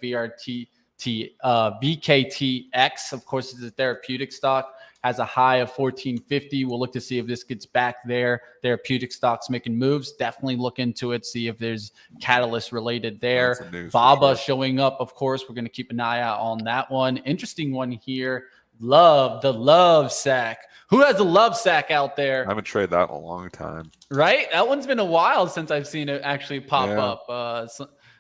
VKTX, of course, is a therapeutic stock, has a high of 1450. We'll look to see if this gets back there. Therapeutic stocks making moves. Definitely look into it, see if there's catalyst related there. BABA showing up, of course. We're going to keep an eye out on that one. Interesting one here. The love sack. Who has a love sack out there? I haven't traded that in a long time. Right? That one's been a while since I've seen it actually pop up.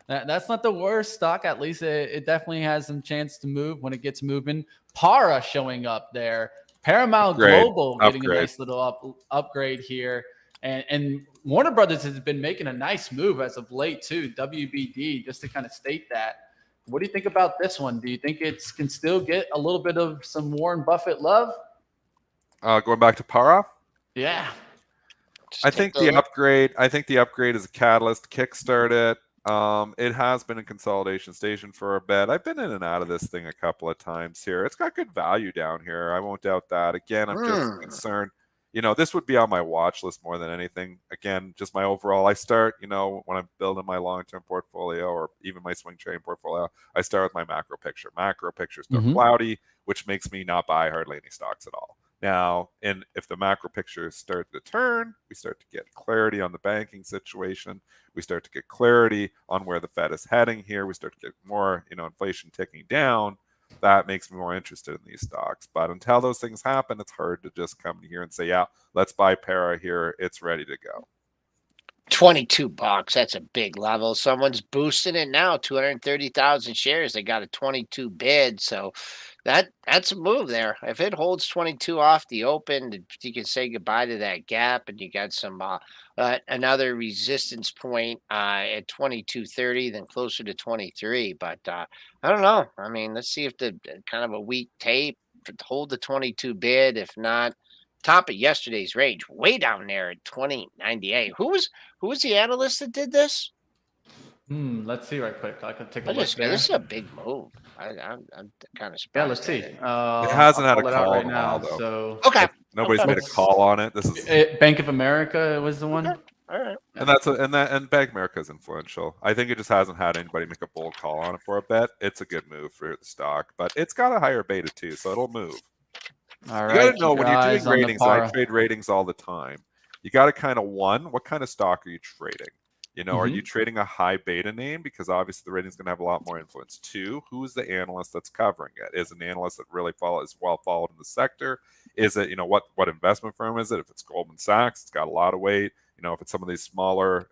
That's not the worst stock. At least it definitely has some chance to move when it gets moving. Para showing up there. Paramount Global getting a nice little upgrade here. And Warner Brothers has been making a nice move as of late too. WBD, just to kind of state that. What do you think about this one? Do you think it can still get a little bit of some Warren Buffett love? Going back to Para? Yeah. I think the upgrade is a catalyst to kickstart it. It has been a consolidation station for a bit. I've been in and out of this thing a couple of times here. It's got good value down here. I won't doubt that. Again, I'm just concerned. This would be on my watch list more than anything. Again, just my overall. I start, when I'm building my long-term portfolio or even my swing trading portfolio, I start with my macro picture. Macro picture is still cloudy, which makes me not buy hardly any stocks at all. Now, and if the macro picture starts to turn, we start to get clarity on the banking situation. We start to get clarity on where the Fed is heading here. We start to get more, inflation ticking down. That makes me more interested in these stocks. But until those things happen, it's hard to just come here and say, yeah, let's buy Para here. It's ready to go. $22. That's a big level. Someone's boosting it now. 230,000 shares. They got a 22 bid. So that's a move there. If it holds 22 off the open, you can say goodbye to that gap, and you got some another resistance point at 22.30, then closer to 23. But I don't know. I mean, let's see if the kind of a weak tape hold the 22 bid. If not, top of yesterday's range, way down there at 20.98. Who was the analyst that did this? Let's see right quick. I can take a look there. This is a big move. I'm kind of surprised. Yeah, let's see. It hasn't had a call right in a now. while, though. So okay, nobody's made a call on it. This is Bank of America was the one. Okay. All right, and Bank of America is influential. I think it just hasn't had anybody make a bold call on it for a bit. It's a good move for the stock, but it's got a higher beta too, so it'll move. All You right. got to know when you're doing ratings. I trade ratings all the time. You got to kind of what kind of stock are you trading? Are you trading a high beta name? Because obviously the rating is going to have a lot more influence. 2, who's the analyst that's covering it? Is an analyst that really is well followed in the sector? Is it, what investment firm is it? If it's Goldman Sachs, it's got a lot of weight. If it's some of these smaller,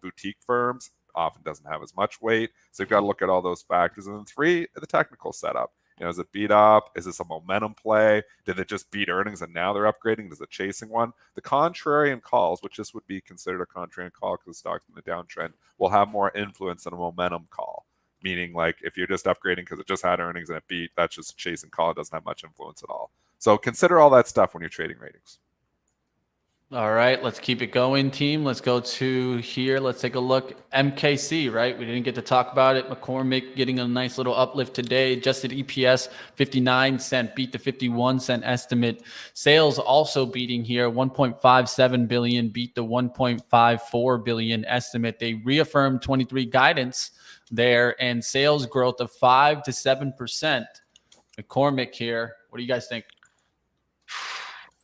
boutique firms, often doesn't have as much weight. So you've got to look at all those factors. And then 3, the technical setup. Is it beat up? Is this a momentum play? Did it just beat earnings and now they're upgrading? Is it chasing one? The contrarian calls, which this would be considered a contrarian call because the stock's in the downtrend, will have more influence than a momentum call. Meaning, like, if you're just upgrading because it just had earnings and it beat, that's just a chasing call. It doesn't have much influence at all. So consider all that stuff when you're trading ratings. All right, let's keep it going, team. Let's go to here. Let's take a look. MKC, right? We didn't get to talk about it. McCormick getting a nice little uplift today. Adjusted EPS 59-cent, beat the 51-cent estimate. Sales also beating here, 1.57 billion, beat the 1.54 billion estimate. They reaffirmed 23 guidance there and sales growth of 5 to 7%. McCormick here. What do you guys think?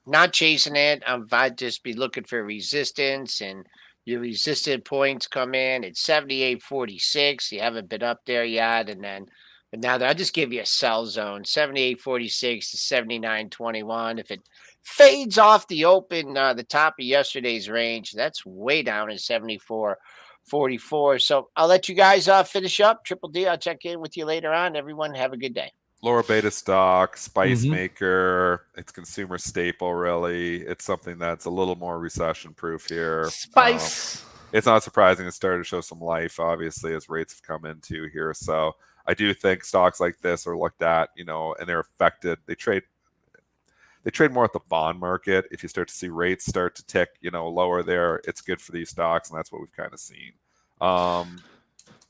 Not chasing it. I'd just be looking for resistance, and your resistant points come in at 78.46. You haven't been up there yet, and then But now I'll just give you a sell zone, 78.46 to 79.21. If it fades off the open, the top of yesterday's range, that's way down in 74.44. So I'll let you guys finish up. Triple D, I'll check in with you later on. Everyone, have a good day. Lower beta stock, spice Mhm. maker. It's consumer staple, really. It's something that's a little more recession proof here. Spice. It's not surprising it started to show some life, obviously, as rates have come into here. So I do think stocks like this are looked at, and they're affected. They trade more at the bond market. If you start to see rates start to tick, lower there, it's good for these stocks, and that's what we've kind of seen. All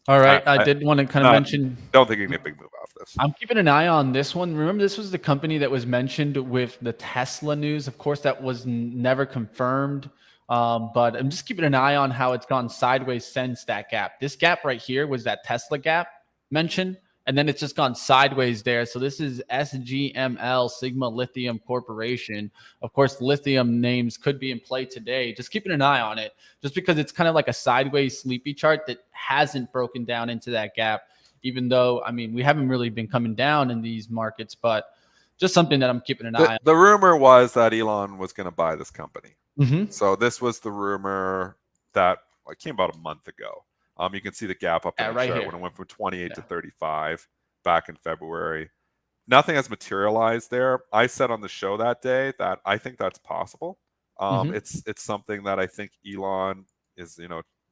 right. I did want to kind of mention. Don't think you can get a big move off this. I'm keeping an eye on this one. Remember, this was the company that was mentioned with the Tesla news. Of course, that was never confirmed. But I'm just keeping an eye on how it's gone sideways since that gap. This gap right here was that Tesla gap mentioned, and then it's just gone sideways there. So this is SGML, Sigma Lithium Corporation. Of course, lithium names could be in play today. Just keeping an eye on it, just because it's kind of like a sideways sleepy chart that hasn't broken down into that gap, even though, I mean, we haven't really been coming down in these markets, but just something that I'm keeping an eye on. The rumor was that Elon was going to buy this company. Mm-hmm. So this was the rumor that came about a month ago. You can see the gap up in the right chart here. when it went from 28 to 35 back in February. Nothing has materialized there. I said on the show that day that I think that's possible. It's something that I think Elon is,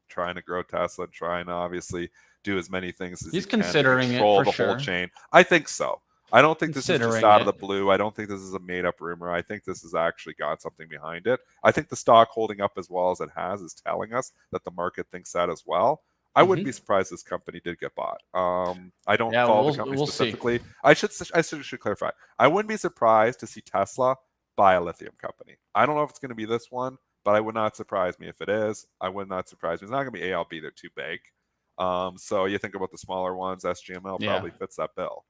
trying to grow Tesla, trying to obviously do as many things as he's he can considering to control it for the whole sure. chain. I think so. I don't think this is just Considering out of it. the blue. I don't think this is a made-up rumor. I think this has actually got something behind it. I think the stock holding up as well as it has is telling us that the market thinks that as well. I wouldn't be surprised this company did get bought. I don't follow the company specifically. See. I should clarify. I wouldn't be surprised to see Tesla buy a lithium company. I don't know if it's going to be this one, but I would not surprise me if it is. I would not surprise me. It's not going to be ALB. They're too big. So you think about the smaller ones. SGML probably fits that bill.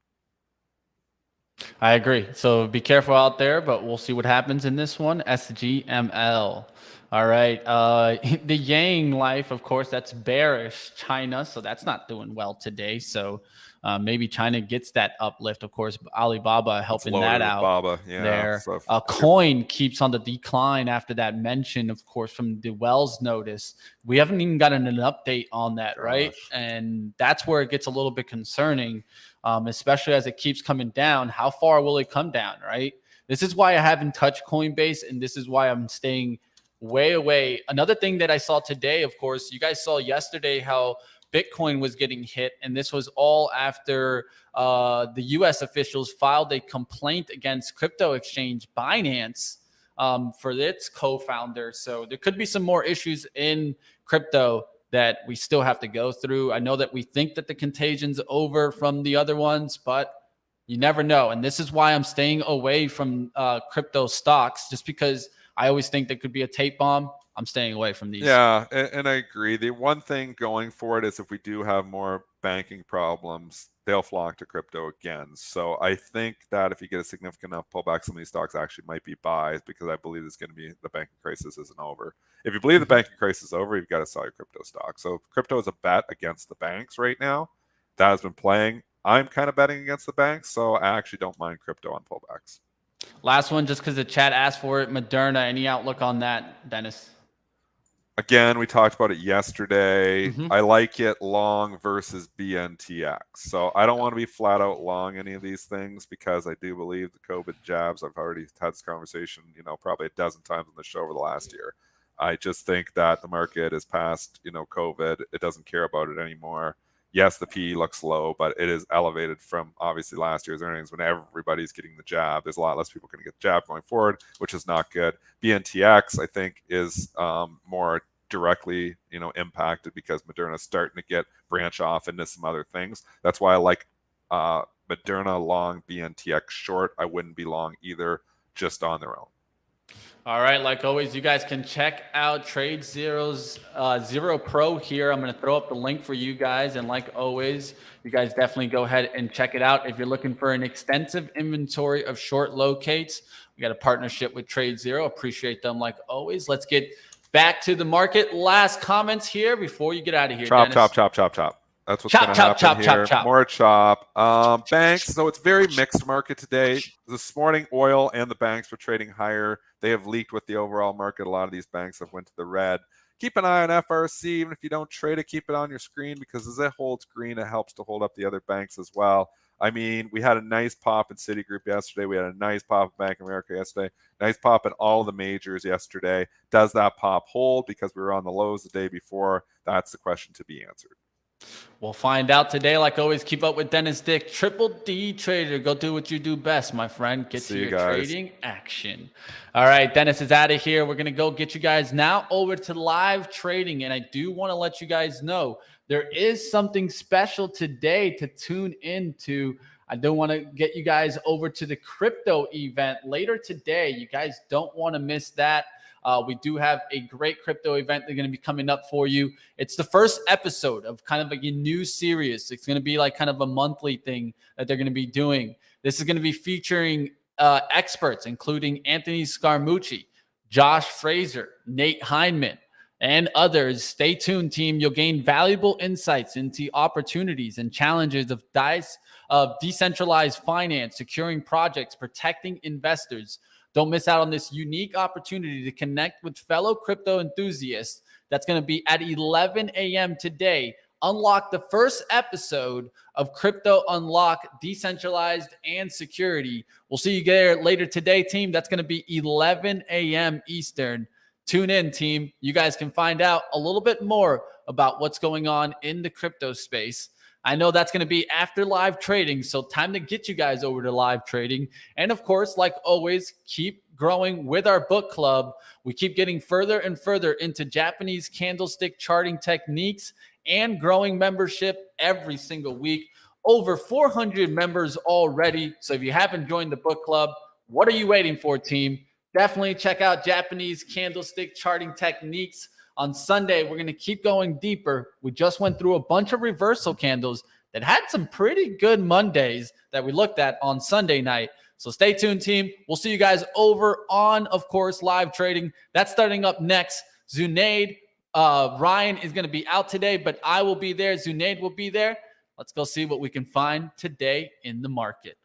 I agree. So be careful out there, but we'll see what happens in this one. SGML. All right. The Yang Life, of course, that's bearish. China, so that's not doing well today. So maybe China gets that uplift. Of course, Alibaba helping that out. Baba. Yeah, there. So Coin keeps on the decline after that mention, of course, from the Wells notice. We haven't even gotten an update on that, right? And that's where it gets a little bit concerning, especially as it keeps coming down. How far will it come down, right? This is why I haven't touched Coinbase, and this is why I'm staying way away. Another thing that I saw today, of course, you guys saw yesterday how Bitcoin was getting hit, and this was all after the U.S. officials filed a complaint against crypto exchange Binance for its co-founder. So there could be some more issues in crypto that we still have to go through. I know that we think that the contagion's over from the other ones, but you never know. And this is why I'm staying away from crypto stocks, just because I always think there could be a tape bomb. I'm staying away from these. Yeah, and I agree. The one thing going for it is if we do have more banking problems, they'll flock to crypto again. So I think that if you get a significant enough pullback, some of these stocks actually might be buys, because I believe it's going to be the banking crisis isn't over. If you believe the banking crisis is over, you've got to sell your crypto stock. So crypto is a bet against the banks right now. That has been playing. I'm kind of betting against the banks, so I actually don't mind crypto on pullbacks. Last one, just because the chat asked for it. Moderna, any outlook on that, Dennis? Again, we talked about it yesterday. I like it long versus BNTX. So I don't want to be flat out long any of these things, because I do believe the COVID jabs, I've already had this conversation, probably a dozen times on the show over the last year. I just think that the market is past, COVID. It doesn't care about it anymore. Yes, the PE looks low, but it is elevated from obviously last year's earnings when everybody's getting the jab. There's a lot less people going to get the jab going forward, which is not good. BNTX, I think, is more directly, impacted because Moderna's starting to branch off into some other things. That's why I like Moderna long, BNTX short. I wouldn't be long either, just on their own. All right, like always, you guys can check out TradeZero's Zero Pro here. I'm going to throw up the link for you guys. And like always, you guys definitely go ahead and check it out. If you're looking for an extensive inventory of short locates, we got a partnership with TradeZero. Appreciate them like always. Let's get back to the market. Last comments here before you get out of here, Chop, Dennis. chop, chop, chop, chop. That's what's going to happen here. More chop. Banks, so it's very mixed market today. This morning, oil and the banks were trading higher. They have leaked with the overall market. A lot of these banks have went to the red. Keep an eye on FRC. Even if you don't trade it, keep it on your screen, because as it holds green, it helps to hold up the other banks as well. I mean, we had a nice pop in Citigroup yesterday. We had a nice pop in Bank of America yesterday. Nice pop in all the majors yesterday. Does that pop hold because we were on the lows the day before? That's the question to be answered. We'll find out today. Like always, keep up with Dennis Dick, Triple D Trader. Go do what you do best, my friend. Get to your trading action. All right, Dennis is out of here. We're going to go get you guys now over to live trading. And I do want to let you guys know there is something special today to tune into. I do want to get you guys over to the crypto event later today. You guys don't want to miss that. We do have a great crypto event that's going to be coming up for you. It's the first episode of kind of a new series. It's going to be like kind of a monthly thing that they're going to be doing. This is going to be featuring experts, including Anthony Scaramucci, Josh Fraser, Nate Heinman, and others. Stay tuned, team. You'll gain valuable insights into opportunities and challenges of decentralized finance, securing projects, protecting investors. Don't miss out on this unique opportunity to connect with fellow crypto enthusiasts. That's going to be at 11 a.m. today. Unlock the first episode of Crypto Unlock, Decentralized and Security. We'll see you there later today, team. That's going to be 11 a.m. Eastern. Tune in, team. You guys can find out a little bit more about what's going on in the crypto space. I know that's going to be after live trading, so time to get you guys over to live trading. And of course, like always, keep growing with our book club. We keep getting further and further into Japanese candlestick charting techniques and growing membership every single week. Over 400 members already. So if you haven't joined the book club, what are you waiting for, team? Definitely check out Japanese candlestick charting techniques. On Sunday, we're going to keep going deeper. We just went through a bunch of reversal candles that had some pretty good Mondays that we looked at on Sunday night. So stay tuned, team. We'll see you guys over on, of course, live trading. That's starting up next. Zunaid, Ryan is going to be out today, but I will be there. Zunaid will be there. Let's go see what we can find today in the market.